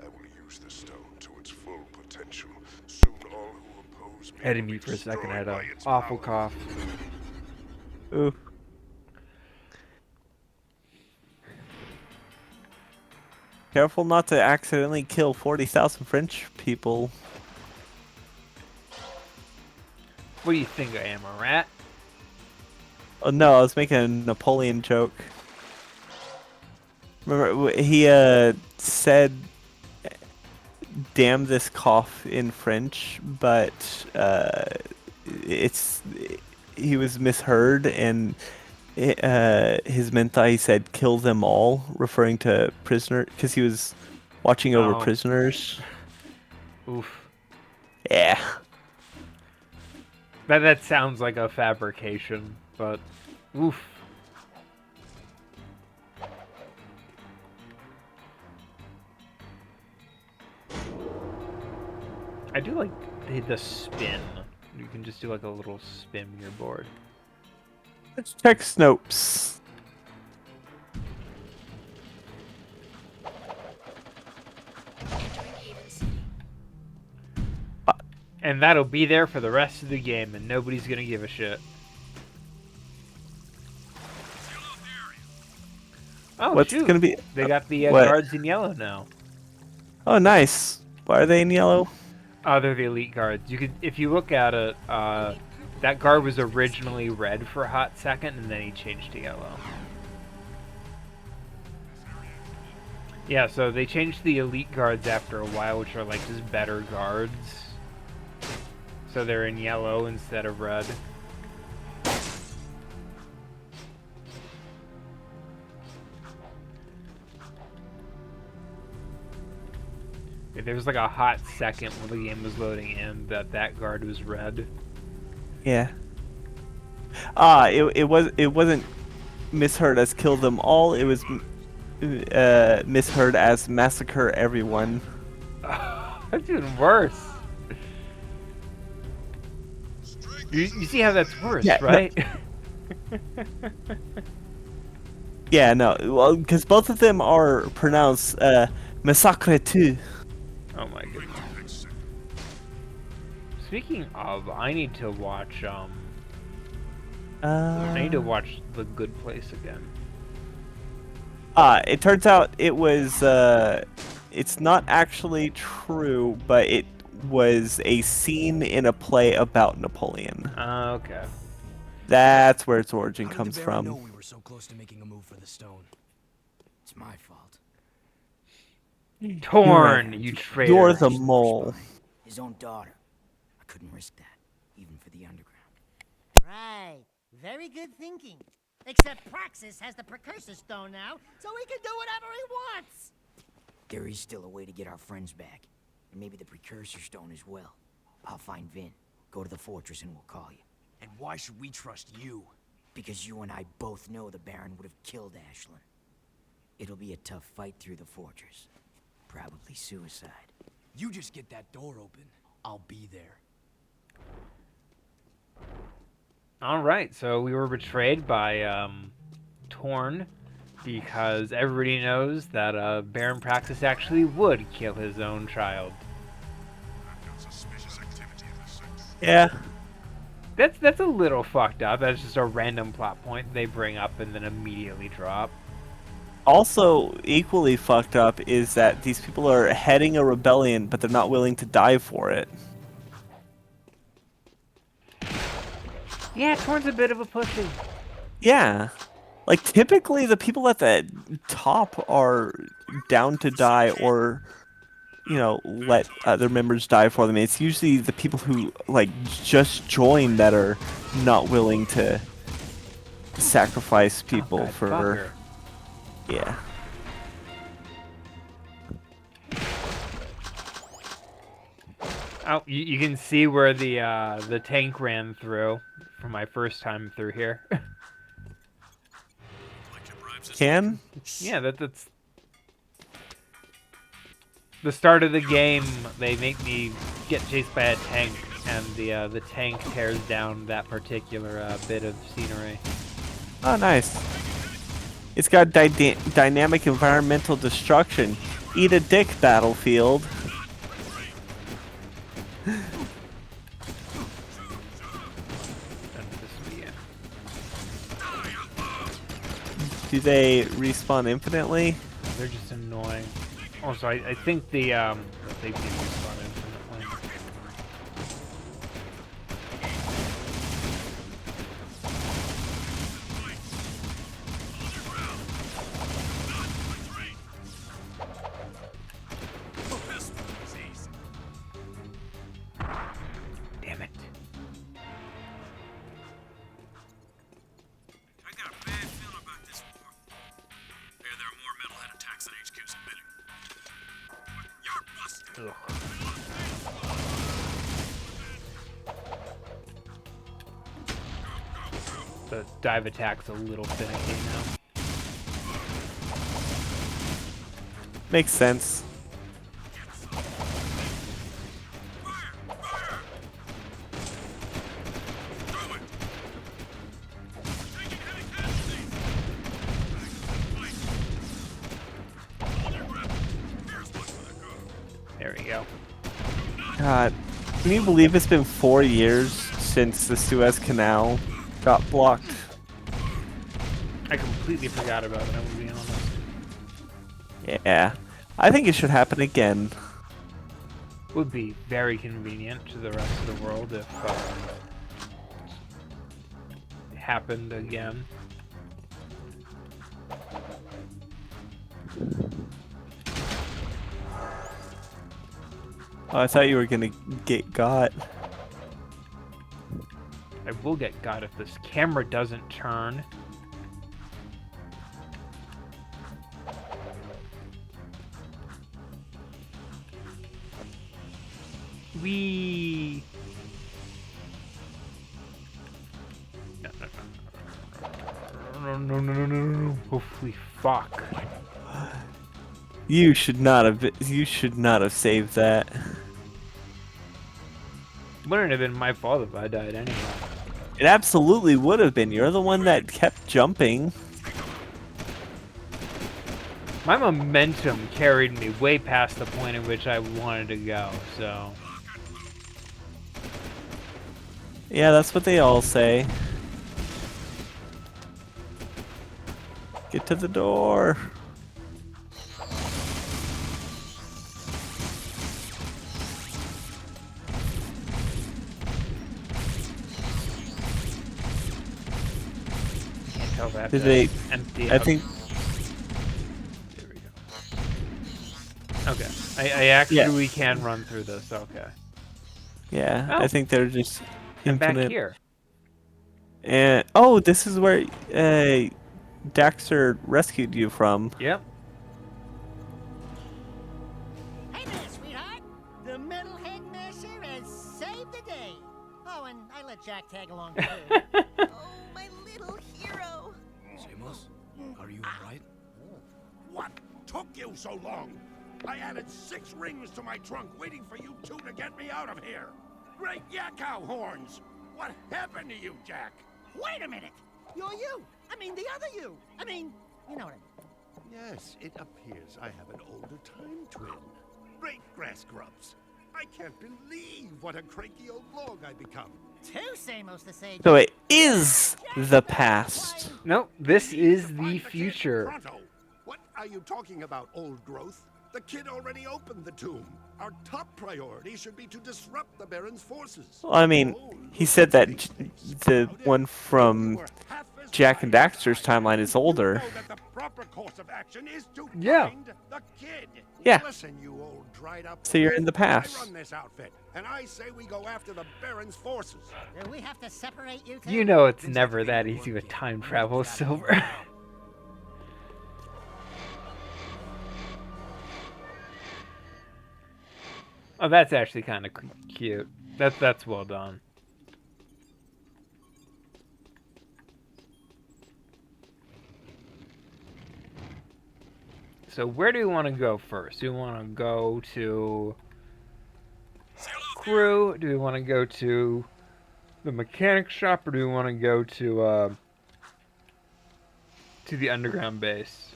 I will use the stone to its full potential. Soon all who oppose me Heading will me be for a second, I had destroyed an by its awful power. cough. Ooh. Careful not to accidentally kill 40,000 French people. What do you think I am, a rat? Oh no, I was making a Napoleon joke. Remember, he said, damn this cough in French, but he was misheard, and his mentai said kill them all, referring to prisoner, because he was watching over Oh. prisoners. Oof. Yeah. That sounds like a fabrication, but oof. I do like the spin. You can just do like a little spin with your board. Let's check Snopes. And that'll be there for the rest of the game, and nobody's gonna give a shit. Oh, What's shoot. gonna be? They got the what? guards in yellow now. Oh, nice. Why are they in yellow? Oh, they're the elite guards. You could, if you look at it, that guard was originally red for a hot second, and then he changed to yellow. Yeah, so they changed the elite guards after a while, which are like just better guards. So they're in yellow instead of red. There was like a hot second when the game was loading in that guard was red. Yeah. It wasn't misheard as kill them all. It was misheard as massacre everyone. That's even worse. You see how that's worse, Yeah, right? Yeah, no. Well, because both of them are pronounced massacre too. Oh my goodness. Speaking of, I need to watch I need to watch The Good Place again. It turns out it was it's not actually true, but it was a scene in a play about Napoleon. Okay. That's where its origin How did comes the Baron know from. we were so close to making a move for the stone? It's my fault. Torn, you traitor. You're the mole. His own daughter. I couldn't risk that, even for the underground. Right. Very good thinking. Except Praxis has the precursor stone now, so he can do whatever he wants. There is still a way to get our friends back. And maybe the precursor stone as well. I'll find Vin. Go to the fortress and we'll call you. And why should we trust you? Because you and I both know the Baron would have killed Ashlyn. It'll be a tough fight through the fortress. Probably suicide. You just get that door open. I'll be there. All right, so we were betrayed by Torn because everybody knows that Baron Praxis actually would kill his own child. Yeah. That's a little fucked up. That's just a random plot point they bring up and then immediately drop. Also, equally fucked up is that these people are heading a rebellion, but they're not willing to die for it. Yeah, Torn's a bit of a pussy. Yeah. Like, typically the people at the top are down to die or, you know, let other members die for them. It's usually the people who, like, just joined that are not willing to sacrifice people that for... fucker. Yeah. Oh, you can see where the tank ran through for my first time through here. Can? Yeah, that's the start of the game. They make me get chased by a tank, and the tank tears down that particular bit of scenery. Oh, nice. It's got dynamic environmental destruction. Eat a dick, battlefield. Do they respawn infinitely? They're just annoying. Also, I think they do respawn infinitely. Damn it. I got a bad feeling about this war. There are more metalhead attacks than HQ's admitting. You're busted! The dive attack's a little finicky now. Makes sense. There we go. God, can you believe it's been 4 years since the Suez Canal got blocked? I completely forgot about it, I'm gonna be honest. Yeah, I think it should happen again. Would be very convenient to the rest of the world if it happened again. Oh, I thought you were gonna get got. I will get got if this camera doesn't turn. We. No. Hopefully, fuck. You should not have. You should not have saved that. It wouldn't have been my fault if I died anyway. It absolutely would have been. You're the one that kept jumping. My momentum carried me way past the point at which I wanted to go, so. Yeah, that's what they all say. Get to the door. Can't tell that. Did they? Empty I out. think. There we go. Okay. I actually can run through this. Okay. Yeah, Oh. I think they're just I'm infinite. back here. And oh, this is where Daxter rescued you from. Yep. Hey there, sweetheart. The tag along too. Oh, my little hero. Samos, are you alright? What took you so long? I added 6 rings to my trunk waiting for you two to get me out of here. Great yakkow horns! What happened to you, Jack? Wait a minute! You're you! I mean, the other you! I mean, you know what I mean. Yes, it appears I have an older time twin. Great grass grubs. I can't believe what a cranky old log I become. Two Samos to say. So it is the past. No, this is the Find kid future. pronto. What are you talking about, old growth? The kid already opened the tomb. Our top priority should be to disrupt the Baron's forces. Well, I mean, he said that the one from Jack and Daxter's timeline is older. You know that the proper course of action is to Yeah. find the kid. Yeah. Listen, you old dried up. So you're in the I past. run this outfit, and I say we go after the Baron's forces. Do we have to separate you two? You know it's never that easy with time travel, Silver. Oh, that's actually kind of cute. That's well done. So where do we want to go first? Do we want to go to crew? Do we want to go to the mechanic shop, or do we want to go to the underground base?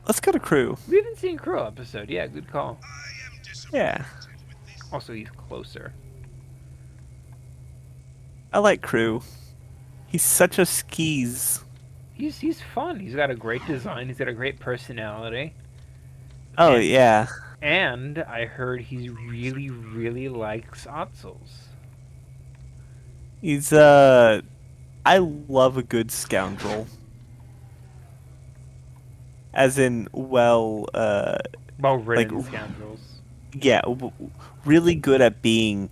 Let's go to crew. We haven't seen crew episode. Yeah, good call. Yeah, Also, he's closer. I like crew. He's such a skis. He's fun. He's got a great design. He's got a great personality. Oh yeah. And I heard he really, really likes Otzels. He's I love a good scoundrel. As in, Well-written like, scoundrels. yeah, really good at being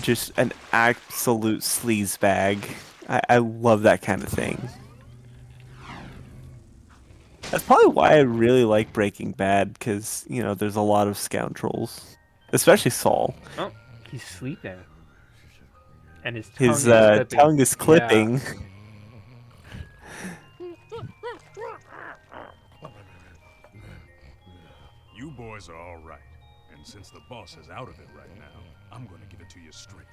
just an absolute sleazebag. I love that kind of thing. That's probably why I really like Breaking Bad, because, you know, there's a lot of scoundrels. Especially Saul. Oh, he's sleeping. And his His tongue is clipping. tongue is clipping. You boys are all right. And since the boss is out of it right now, I'm gonna give it to you straight.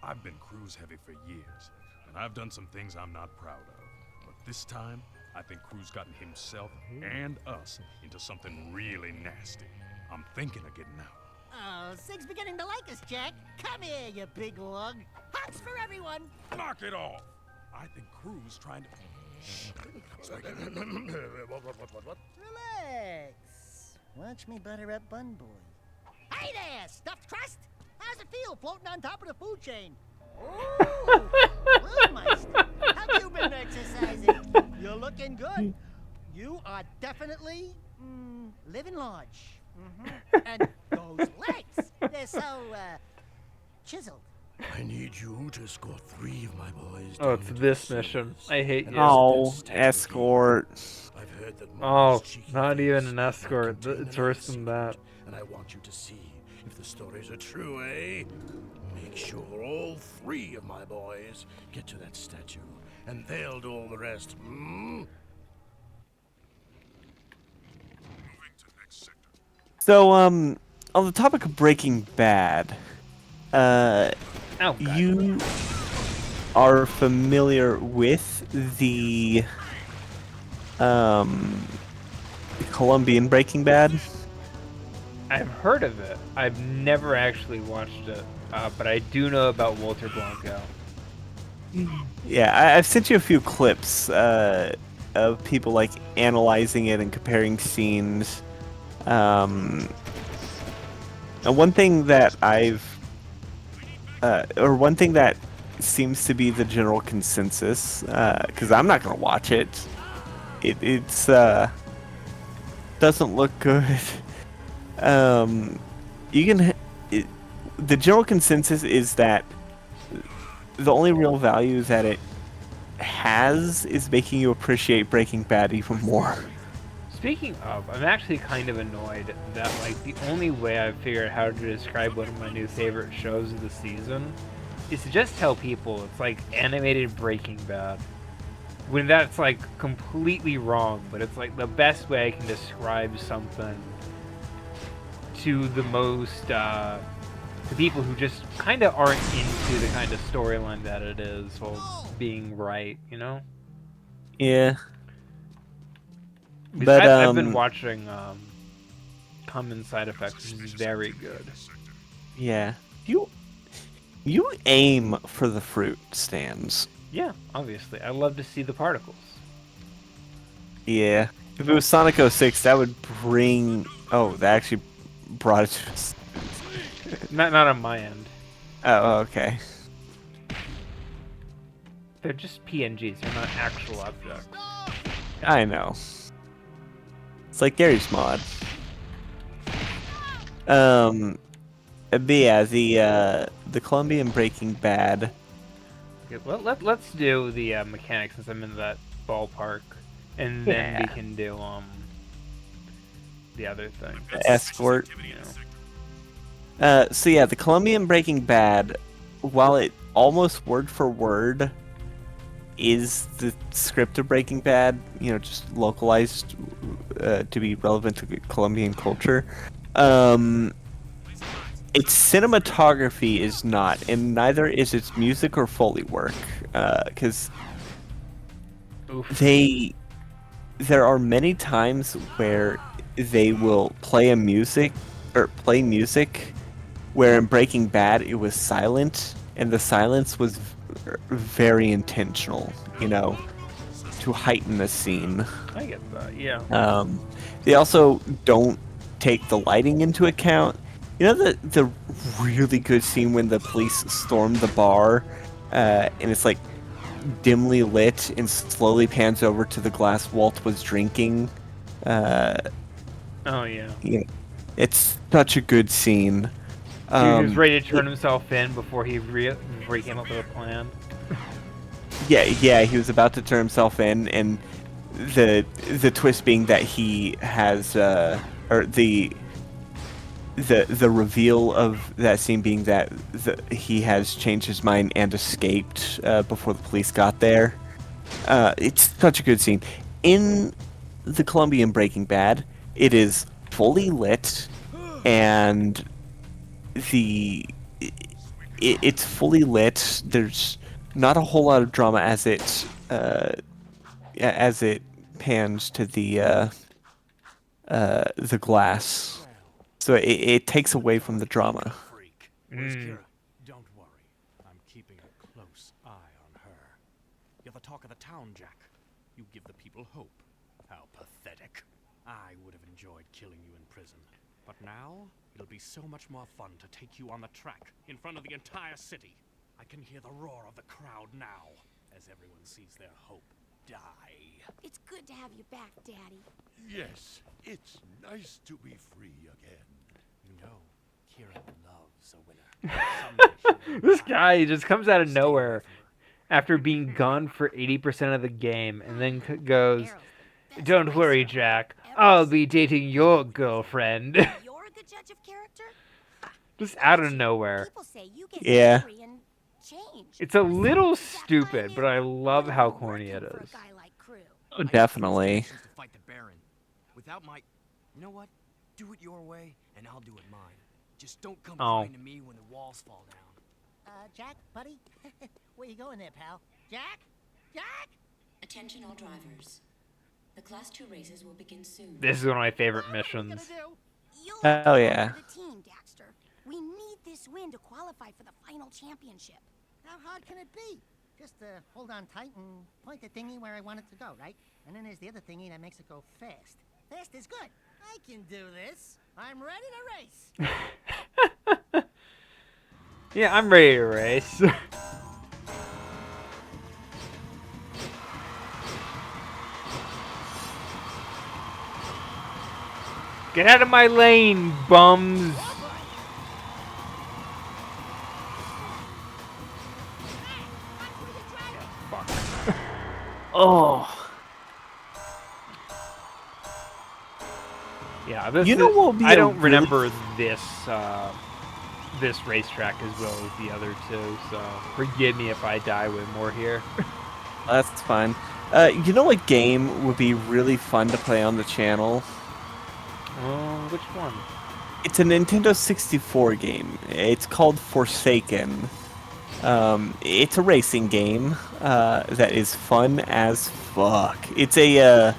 I've been cruise heavy for years, and I've done some things I'm not proud of. But this time, I think Crew's gotten himself and us into something really nasty. I'm thinking of getting out. Oh, Sig's beginning to like us, Jack. Come here, you big lug. Hugs for everyone. Knock it off! I think Crew's trying to... what? Relax. Watch me butter up Bun Boy. Hey there, stuffed crust. How's it feel floating on top of the food chain? Ooh, Brewmeister, have you been exercising? You're looking good. You are definitely living large. And those legs, they're so chiseled. I need you to escort 3 of my boys. Oh, it's this mission. I hate you. Oh, Escort. I've heard that Oh, not even an escort. It's worse than that. And I want you to see if the stories are true, eh? Make sure all 3 of my boys get to that statue, and they'll do all the rest. So, on the topic of Breaking Bad, Oh, God. you are familiar with the Colombian Breaking Bad? I've heard of it. I've never actually watched it, but I do know about Walter Blanco. Yeah, I've sent you a few clips of people like analyzing it and comparing scenes. And one thing that one thing that seems to be the general consensus, because I'm not gonna watch it. It's doesn't look good. The general consensus is that the only real value that it has is making you appreciate Breaking Bad even more. Speaking of, I'm actually kind of annoyed that like the only way I've figured out how to describe one of my new favorite shows of the season is to just tell people it's like animated Breaking Bad. When that's like completely wrong, but it's like the best way I can describe something to the most to people who just kind of aren't into the kind of storyline that it is while being right, you know? Yeah. Because But I've been watching Common Side Effects, which is very good. yeah. You aim for the fruit stands. Yeah, obviously. I love to see the particles. Yeah. If it was Sonic 06, that would bring. Oh, that actually brought it to us. Not on my end. Oh, okay. They're just PNGs. They're not actual objects. I know. It's like Gary's mod. But yeah, the Colombian Breaking Bad. Okay, well, let's do the mechanics since I'm in that ballpark, and then we can do the other thing. Escort. You know. So yeah, the Colombian Breaking Bad, while it almost word for word is the script of Breaking Bad, you know, just localized to be relevant to Colombian culture. Its cinematography is not, and neither is its music or Foley work, because there are many times where they will play music where in Breaking Bad it was silent, and the silence was very intentional, you know, to heighten the scene. I get that, yeah. They also don't take the lighting into account. You know the really good scene when the police storm the bar, and it's like dimly lit and slowly pans over to the glass Walt was drinking. Oh yeah. You know, it's such a good scene. He was ready to turn himself in before he came up with a plan. Yeah, he was about to turn himself in, and the twist being that he has or the reveal of that scene being that he has changed his mind and escaped before the police got there. It's such a good scene. In the Colombian Breaking Bad, it is fully lit, and it's fully lit. There's not a whole lot of drama as it pans to the glass. So it takes away from the drama. Where's Kira? Don't worry. I'm keeping a close eye on her. You're the talk of the town, Jack. You give the people hope. How pathetic. I would have enjoyed killing you in prison. But now, it'll be so much more fun to take you on the track, in front of the entire city. I can hear the roar of the crowd now, as everyone sees their hope die. It's good to have you back, Daddy. Yes, it's nice to be free again. You know, Kira loves a winner. Someday This guy just comes out of nowhere after being gone for 80% of the game, and then goes, "Don't worry, Jack. I'll be dating your girlfriend." You're a good judge of character? Just out of nowhere. People say you get Yeah. angry and change. It's a little stupid, but I love how corny it is. Oh, definitely. To fight the Baron. Without my... You know what? Do it your way, and I'll do it mine. Just don't come crying to me when the walls fall down. Jack, buddy? Where you going there, pal? Jack? Jack? Attention all drivers. The Class 2 races will begin soon. This is one of my favorite missions. Hell yeah. The team, Daxter. We need this win to qualify for the final championship. How hard can it be? Just hold on tight and point the thingy where I want it to go, right? And then there's the other thingy that makes it go fast. Fast is good. I can do this. I'm ready to race. Yeah, I'm ready to race. Get out of my lane, bums! Oh. Yeah, this You know is, what would be I a don't really remember this racetrack as well as the other two, so forgive me if I die way more here. That's fine. You know what game would be really fun to play on the channel? Which one? It's a Nintendo 64 game. It's called Forsaken. It's a racing game that is fun as fuck. It's a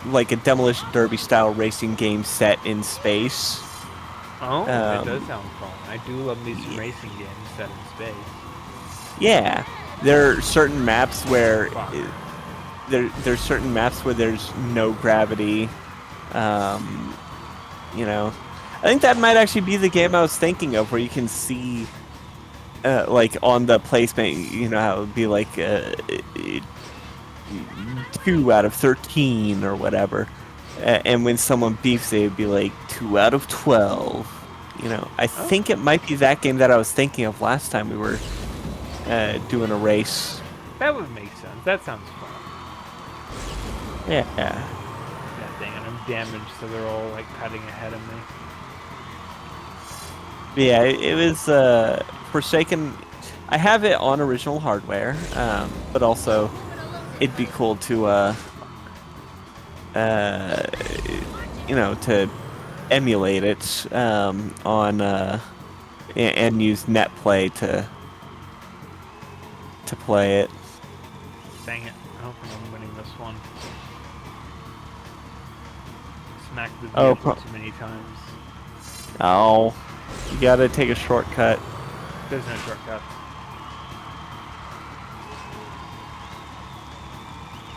like a Demolition Derby style racing game set in space. Oh, it does Um, sound fun. I do love me some racing games set in space. Yeah, there are certain maps where Fuck. there's certain maps where there's no gravity. You know, I think that might actually be the game I was thinking of, where you can see, like on the placement, you know, how it would be like 2 out of 13 or whatever, and when someone beefs, it would be like 2 out of 12. You know, I think it might be that game that I was thinking of last time we were doing a race. That would make sense. That sounds fun. Yeah. That thing, and I'm damaged, so they're all like cutting ahead of me. Yeah, it was Forsaken. I have it on original hardware, but also it'd be cool to you know, to emulate it on and use NetPlay to play it. Dang it. I don't think I'm winning this one. Smacked the vehicle too many times. Oh, you gotta take a shortcut. There's no shortcuts.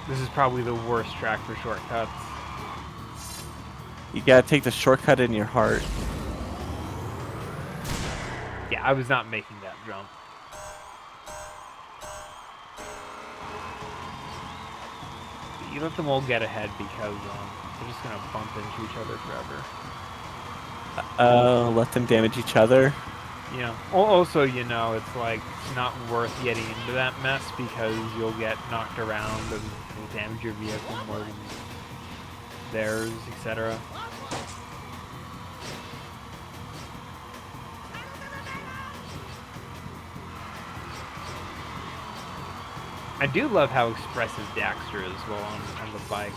This is probably the worst track for shortcuts. You gotta take the shortcut in your heart. Yeah, I was not making that jump. You let them all get ahead because they're just gonna bump into each other forever. Let them damage each other. You know, also, you know, it's like not worth getting into that mess because you'll get knocked around and you'll damage your vehicle more than theirs, etc. I do love how expressive Daxter is while on the bike.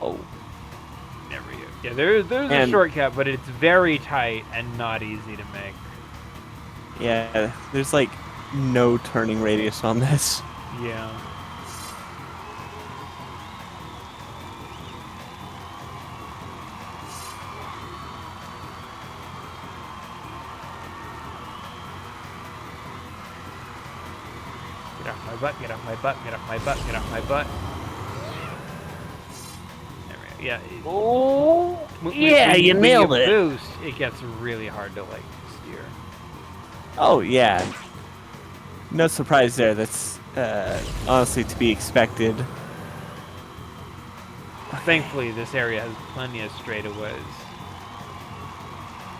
Oh. There we go. Yeah, there's a shortcut, but it's very tight and not easy to make. Yeah, there's like no turning radius on this. Yeah. Get off my butt, get off my butt, get off my butt, get off my butt. There we go. Yeah. Oh, when you nailed when you it. Boost, it gets really hard to like steer. Oh, yeah. No surprise there. That's honestly to be expected. Thankfully, this area has plenty of straightaways.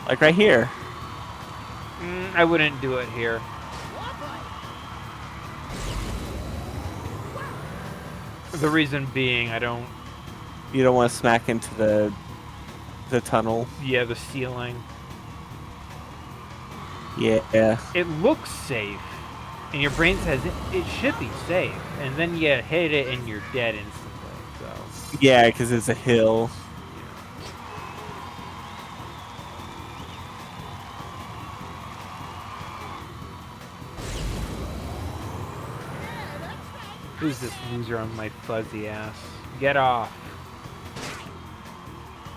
Like right here. I wouldn't do it here. The reason being, I don't... You don't want to smack into the tunnel. Yeah, the ceiling. Yeah. It looks safe, and your brain says it should be safe, and then you hit it and you're dead instantly, so... Yeah, because it's a hill. Who's this loser on my fuzzy ass? Get off.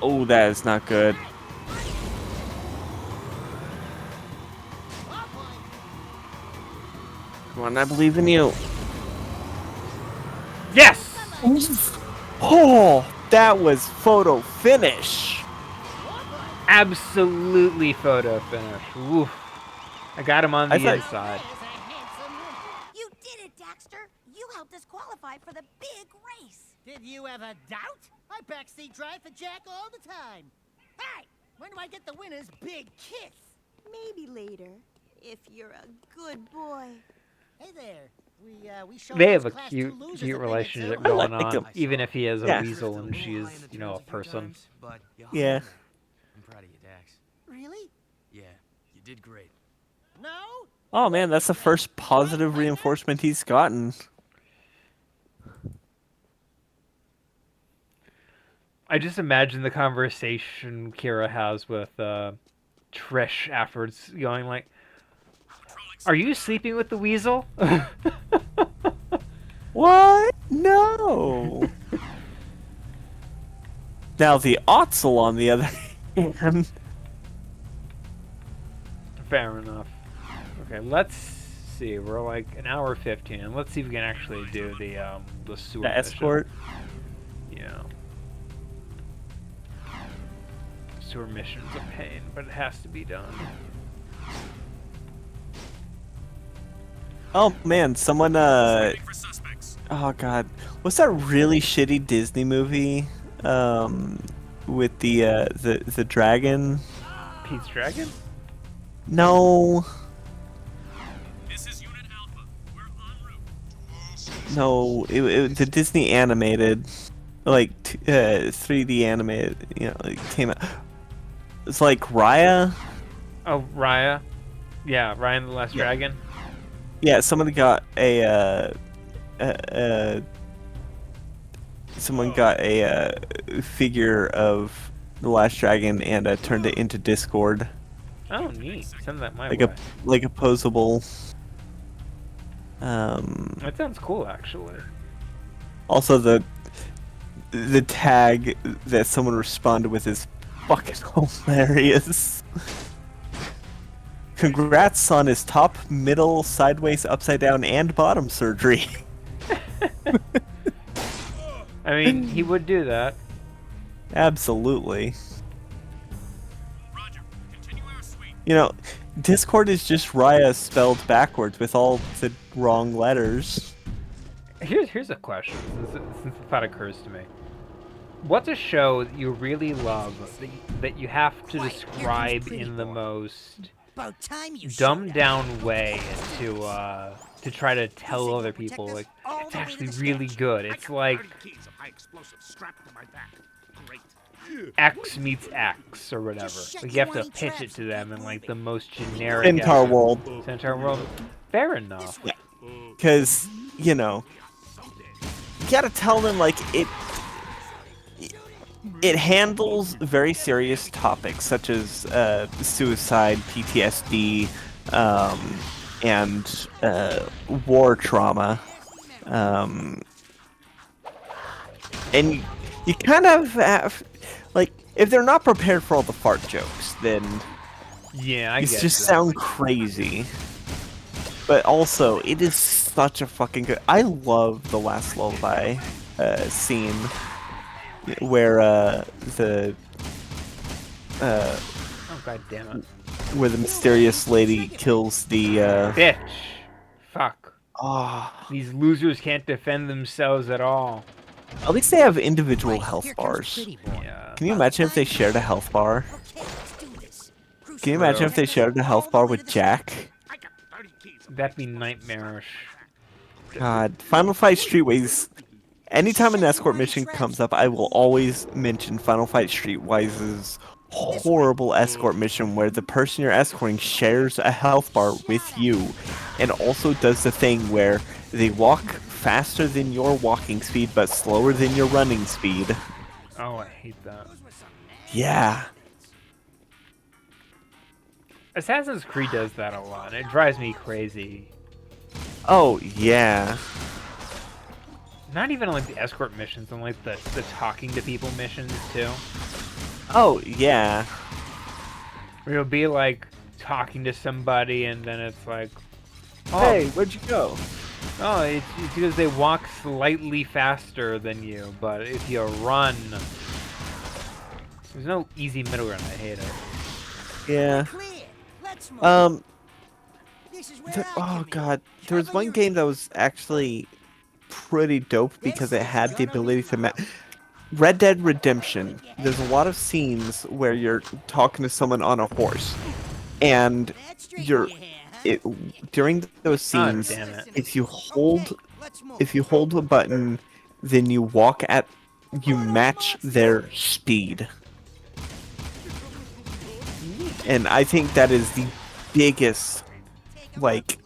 Oh, that is not good. Come on, I believe in you. Yes! Oh, that was photo finish. Absolutely photo finish. Oof. I got him on the inside. You did it, Daxter. You helped us qualify for the big race. Did you ever doubt? I backseat drive for Jack all the time. Hey, when do I get the winner's big kiss? Maybe later, if you're a good boy. Hey there. We showed They those have a Class cute, 2 losers cute a thing or relationship two. going like on, him. even if he is a Yeah. weasel and she's, you know, a person. But you hung Yeah. in there. I'm proud of you, Dax. Really? Yeah, you did great. No? Oh man, that's the first positive reinforcement he's gotten. I just imagine the conversation Kira has with Trish afterwards, going like, "Are you sleeping with the weasel?" What? No. Now the Otzel, on the other hand. Fair enough. Okay, let's see. We're like an hour 15. Let's see if we can actually do the sewer The escort. Mission. Yeah. Sewer mission's a pain, but it has to be done. Oh man, someone oh god, what's that really shitty Disney movie with the dragon? Pete's Dragon? No. This is Unit Alpha. We're en route. No, the Disney animated, like 3D animated, you know, it came out. It's like Raya. Oh, Raya. Yeah, Raya and the Last Dragon. Yeah, someone got someone got a figure of the Last Dragon and turned it into Discord. Oh, neat. Send that my Like way. like a posable. That sounds cool, actually. Also, the tag that someone responded with is fucking hilarious. Congrats on his top, middle, sideways, upside down, and bottom surgery. I mean, he would do that. Absolutely. Roger. Continue our sweep. You know, Discord is just Raya spelled backwards with all the wrong letters. Here's a question, since the thought occurs to me. What's a show that you really love that you have to describe in the most About time you dumbed down way to try to tell other people like it's actually really good? It's like 30 keys of high explosives strapped to my back. Great. X meets X or whatever. Like you have to pitch it to them in like the most generic. Centaur World. Centaur World. Fair enough. Yeah. Because, you know, you gotta tell them like it handles very serious topics such as suicide, PTSD, and war trauma. And you kind of have, like, if they're not prepared for all the fart jokes, then Yeah, I it get just that. sound crazy. But also, it is such a fucking good. I love the last lullaby scene where Oh god damn it. where the mysterious lady kills the Bitch. Fuck. Ah. These losers can't defend themselves at all. At least they have individual health bars. Yeah. Can you imagine if they shared a health bar? Can you imagine if they shared a health bar with Jack? That'd be nightmarish. God, Final Fight Streetwise. Anytime an escort mission comes up, I will always mention Final Fight Streetwise's horrible escort mission where the person you're escorting shares a health bar with you and also does the thing where they walk faster than your walking speed but slower than your running speed. Oh, I hate that. Yeah. Assassin's Creed does that a lot. It drives me crazy. Oh, yeah. Not even like the escort missions, and like the talking to people missions too. Oh, yeah. Where you'll be like talking to somebody, and then it's like, oh, Hey, where'd you go? oh, it's because they walk slightly faster than you, but if you run, there's no easy middle ground. I hate it. Yeah. Let's move. Um, This is where I oh come in. god, there was one game that was actually pretty dope because it had the ability to Red Dead Redemption, there's a lot of scenes where you're talking to someone on a horse, and you're during those Oh, scenes, damn it. if you hold a button, then you match their speed. And I think that is the biggest, like,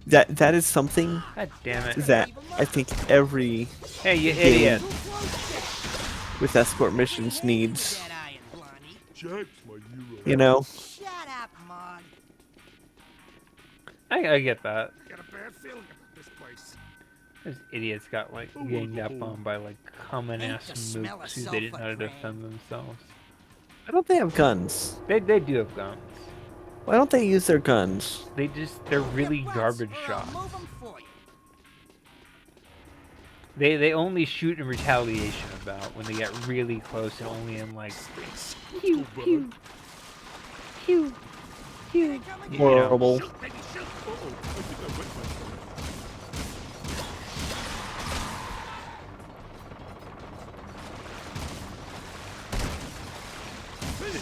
that is something God damn it. that I think every Hey, you game idiot. with escort missions needs. Jack's my hero. You know? Shut up, Mog. I get that. Got a bad feeling about this place. Those idiots got like ganged up on by like common ass mooks who they didn't know how to defend themselves. Why don't they have guns? They do have guns. Why don't they use their guns? They're really garbage shots. They only shoot in retaliation about when they get really close and only in like pew pew pew pew. Horrible.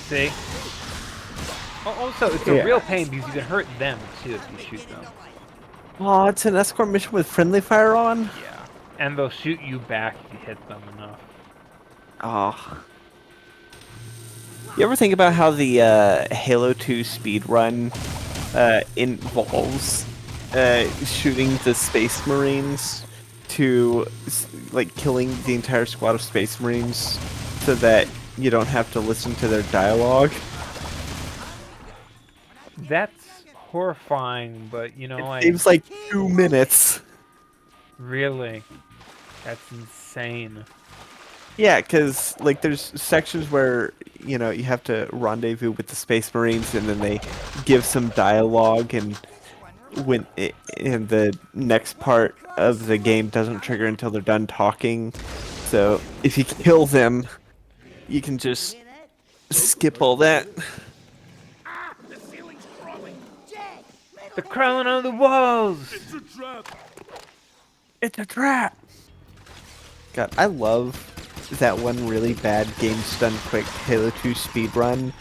See? Also, it's a real pain because you can hurt them too if you shoot them. Oh, it's an escort mission with friendly fire on? Yeah. And they'll shoot you back if you hit them enough. Oh. You ever think about how the Halo 2 speedrun involves shooting the Space Marines to, like, killing the entire squad of Space Marines so that you don't have to listen to their dialogue? That's horrifying, but you know, like... It saves, like, 2 minutes. Really? That's insane. Yeah, because, like, there's sections where, you know, you have to rendezvous with the Space Marines, and then they give some dialogue, and the next part of the game doesn't trigger until they're done talking. So, if you kill them, you can just skip all that. They're crawling on the walls! It's a trap! It's a trap! God, I love that one really bad Games Done Quick Halo 2 speedrun.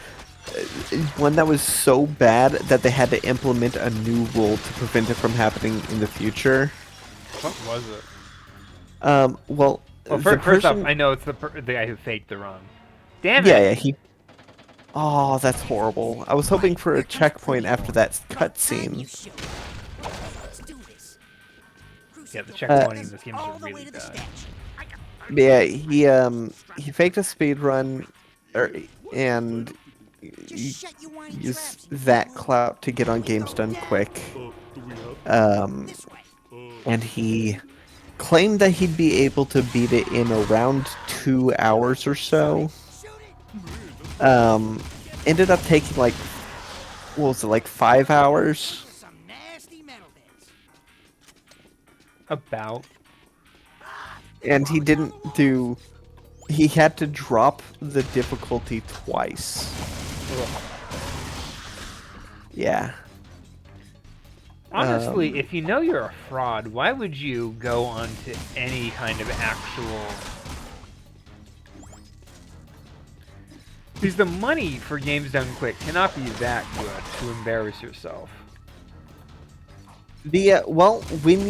One that was so bad that they had to implement a new rule to prevent it from happening in the future. What was it? Well, first off, I know it's the guy who faked the run. Damn it! Yeah, he... Oh, that's horrible. I was hoping for a checkpoint after that cutscene. Yeah, the checkpointing in this game is really bad. Yeah, he faked a speed run, and used that clout to get on Games Done Quick. And he claimed that he'd be able to beat it in around 2 hours or so. Ended up taking like, what was it, like 5 hours? About. And he didn't do... He had to drop the difficulty twice. Ugh. Yeah. Honestly, if you know you're a fraud, why would you go onto any kind of actual... Because the money for Games Done Quick cannot be that good to embarrass yourself. Well, when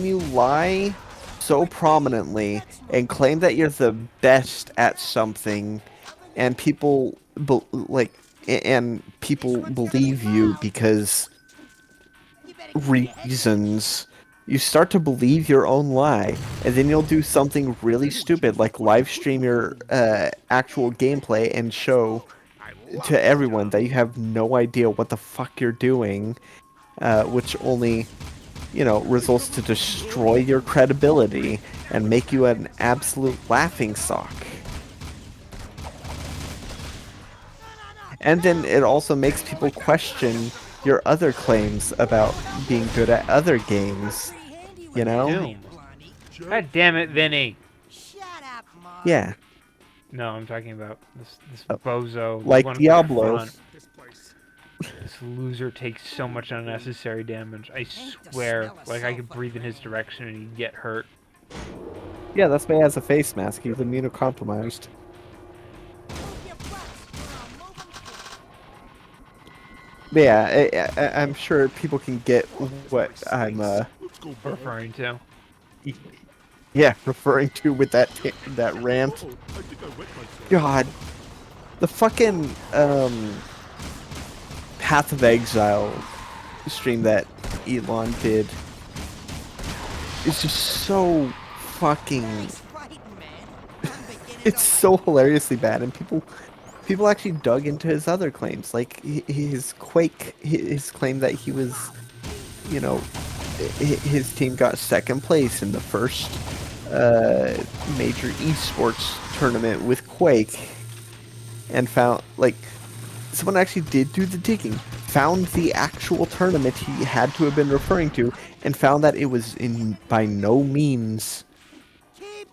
you lie so prominently and claim that you're the best at something, and people believe you because reasons, you start to believe your own lie, and then you'll do something really stupid like live stream your actual gameplay and show to everyone that you have no idea what the fuck you're doing, which only, you know, results to destroy your credibility and make you an absolute laughingstock. And then it also makes people question your other claims about being good at other games, you know? Doom. God damn it, Vinny. Yeah. No, I'm talking about this bozo. Like one Diablo. front. This loser takes so much unnecessary damage. I swear, like I could breathe in his direction and he'd get hurt. Yeah, that's why he has a face mask. He's immunocompromised. But yeah, I'm sure people can get what I'm Referring to. yeah, referring to with that rant. God, the fucking Path of Exile stream that Elon did is just so fucking. It's so hilariously bad, and people actually dug into his other claims, like his Quake, his claim that he was, you know, his team got second place in the first major esports tournament with Quake, and found, like, someone actually did do the digging, found the actual tournament he had to have been referring to, and found that it was by no means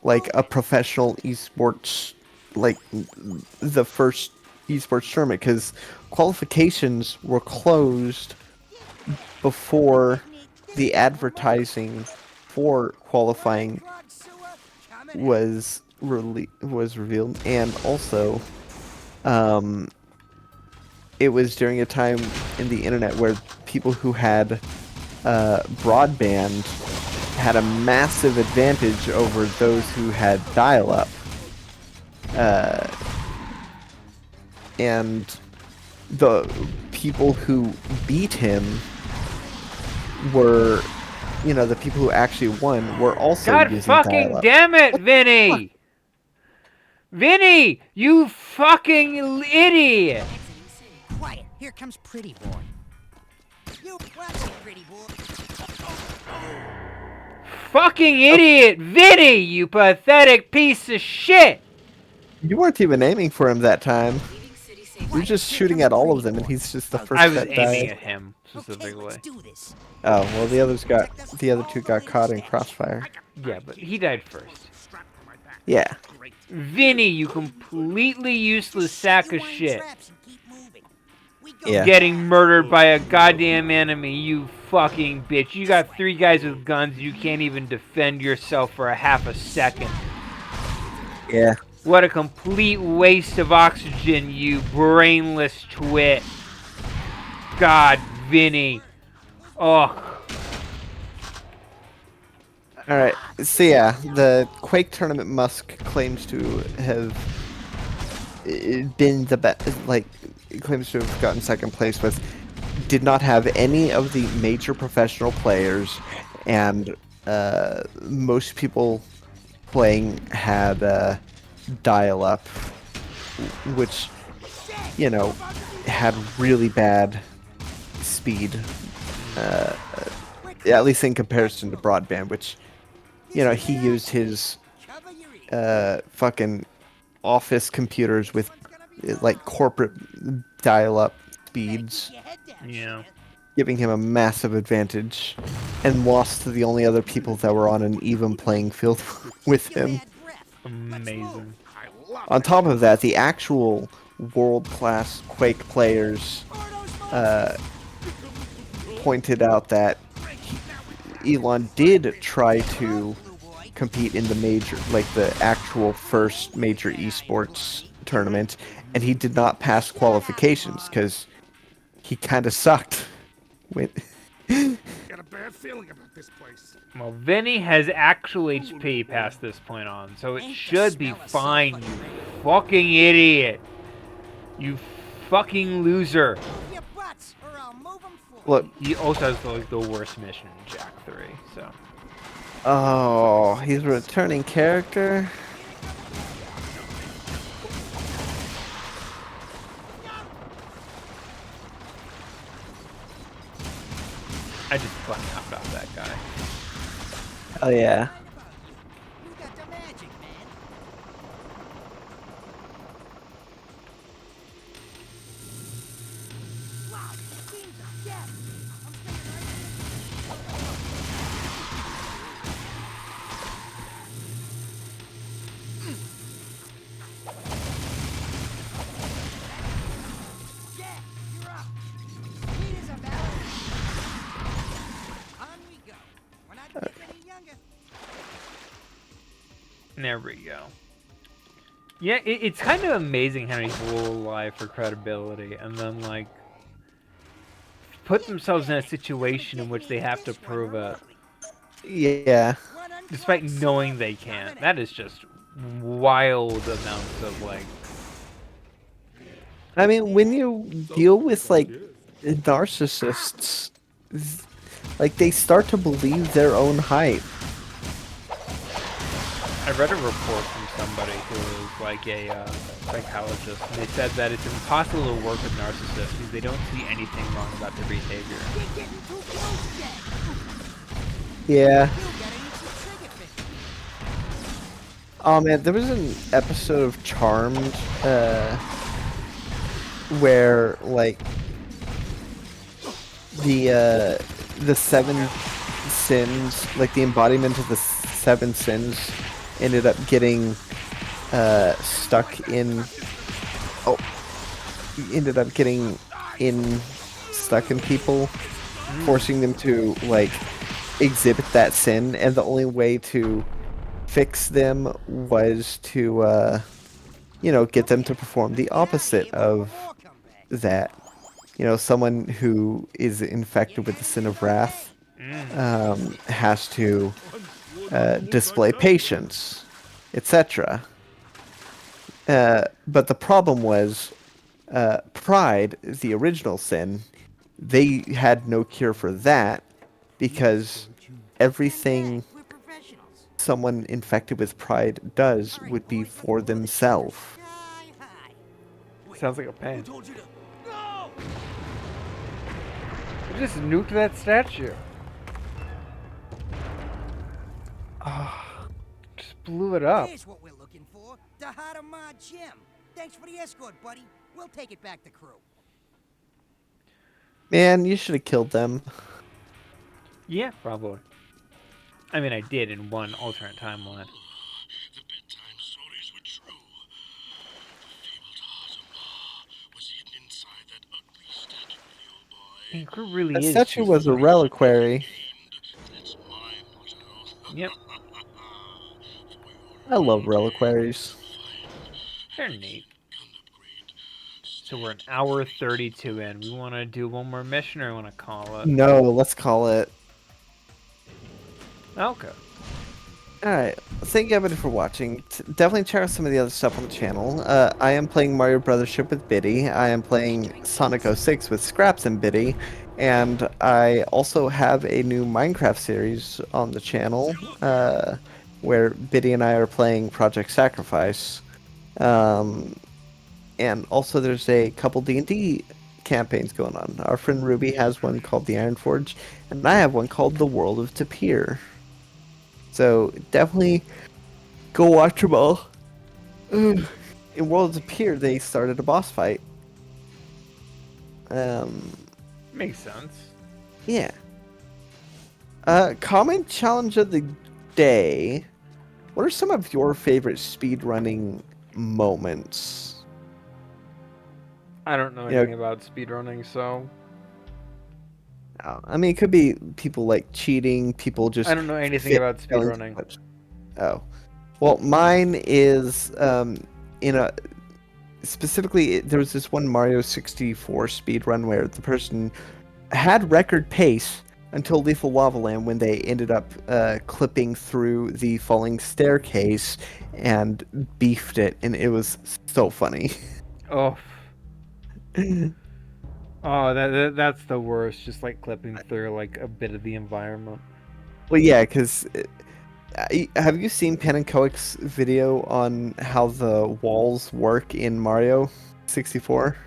like a professional esports, like the first esports tournament, because qualifications were closed before the advertising for qualifying was revealed, and also it was during a time in the internet where people who had broadband had a massive advantage over those who had dial-up. And the people who beat him were, you know, the people who actually won were also God using fucking dial-up. damn it, Vinny! Vinny, you fucking idiot! Quiet. Here comes Pretty Boy. You watch it, Pretty Boy. Fucking idiot! Vinny, you pathetic piece of shit! You weren't even aiming for him that time. You're just shooting at all of them, and he's just the first I was that aiming died. at him, specifically. Oh, well, the other two got caught in crossfire. Yeah, but he died first. Yeah. Vinny, you completely useless sack of shit. Yeah. Getting murdered by a goddamn enemy, you fucking bitch. You got 3 guys with guns, you can't even defend yourself for a half a second. Yeah. What a complete waste of oxygen, you brainless twit. God, Vinny. Ugh. Alright, so yeah, the Quake tournament Musk claims to have been the best, like, claims to have gotten second place with, did not have any of the major professional players, and most people playing had dial-up, which, you know, had really bad speed, at least in comparison to broadband, which, you know, he used his fucking office computers with, like, corporate dial-up speeds. Yeah. Giving him a massive advantage, and lost to the only other people that were on an even playing field with him. Amazing. On top of that, the actual world-class Quake players pointed out that Elon did try to compete in the major, like the actual first major esports tournament, and he did not pass qualifications because he kind of sucked. Got a bad feeling about this place. Well, Vinny has actual HP past this point on, so it should be fine, you fucking idiot. You fucking loser. Look, he also has like the worst mission in Jack 3, so. Oh, he's a returning character? I just fucking knocked off that guy. Oh yeah. There we go. Yeah, it's kind of amazing how many people will lie for credibility and then, like, put themselves in a situation in which they have to prove it, Yeah. despite knowing they can't. That is just wild amounts of, like... I mean, when you deal with, like, narcissists, like, they start to believe their own hype. I read a report from somebody who was like a psychologist, and they said that it's impossible to work with narcissists because they don't see anything wrong about their behavior. Yeah. Oh man, there was an episode of Charmed, where like the seven sins, like the embodiment of the seven sins, ended up getting stuck in. Oh, ended up getting stuck in people, forcing them to like exhibit that sin, and the only way to fix them was to get them to perform the opposite of that. Someone who is infected with the sin of wrath has to display patience, etc. But the problem was pride, the original sin. They had no cure for that because everything someone infected with pride does would be for themselves. Sounds like a pain. You just nuked that statue. Just blew it up. Here's what we're looking for. The Hadamar Gem. Thanks for the escort, buddy. We'll take it back to crew. Man, you should have killed them. Yeah, probably. I mean, I did in one alternate timeline. I mean, crew really That is statue just... was a reliquary. Yep. I love reliquaries. They're neat. So we're an hour 32 in. We want to do one more mission, or want to call it? No, let's call it. Okay. Alright, thank you everybody for watching. Definitely check out some of the other stuff on the channel. I am playing Mario Brothership with Biddy. I am playing Sonic 06 with Scraps and Biddy. And I also have a new Minecraft series on the channel, where Biddy and I are playing Project Sacrifice. And also there's a couple D&D campaigns going on. Our friend Ruby has one called The Iron Forge, and I have one called The World of Tapir. So definitely go watch them all. In World of Tapir, they started a boss fight. Makes sense. Yeah. Comment challenge of the day. What are some of your favorite speedrunning moments? I don't know anything about speedrunning, so... I mean, it could be people like cheating, people just... I don't know anything about speedrunning. Oh. Well, mine is, specifically, there was this one Mario 64 speedrun where the person had record pace until Lethal Lava Land, when they ended up clipping through the falling staircase and beefed it, and it was so funny. Oh. Oh, that's the worst. Just like clipping through like a bit of the environment. Well, yeah, because have you seen Panenkoic's video on how the walls work in Mario 64?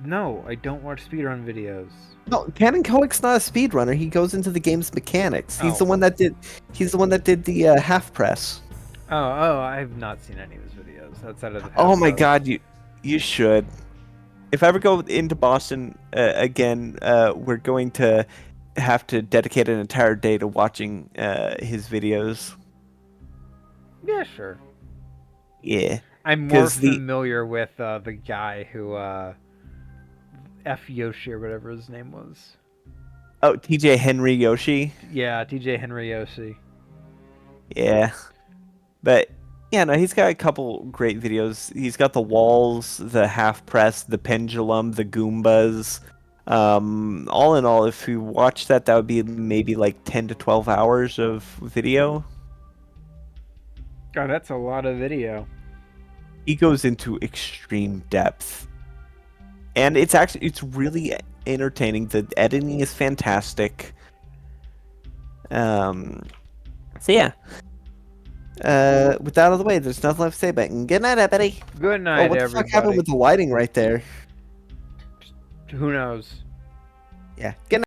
No, I don't watch speedrun videos. No, Panenkoic's not a speedrunner. He goes into the game's mechanics. He's the one that did. He's the one that did the half press. Oh, I have not seen any of his videos outside of the. Oh my God, you should. If I ever go into Boston again, we're going to have to dedicate an entire day to watching his videos. Yeah, sure. Yeah. I'm more familiar with the guy who F Yoshi or whatever his name was. Oh, TJ Henry Yoshi? Yeah, TJ Henry Yoshi. Yeah. But Yeah, no, he's got a couple great videos. He's got the walls, the half press, the pendulum, the Goombas. All in all, if you watch that, that would be maybe like 10 to 12 hours of video. God, that's a lot of video. He goes into extreme depth. And it's really entertaining. The editing is fantastic. So yeah. With that out of the way, there's nothing left to say about it. Good night, everybody. Good night, Oh, what the everybody. fuck happened with the lighting right there? Who knows? Yeah. Good night.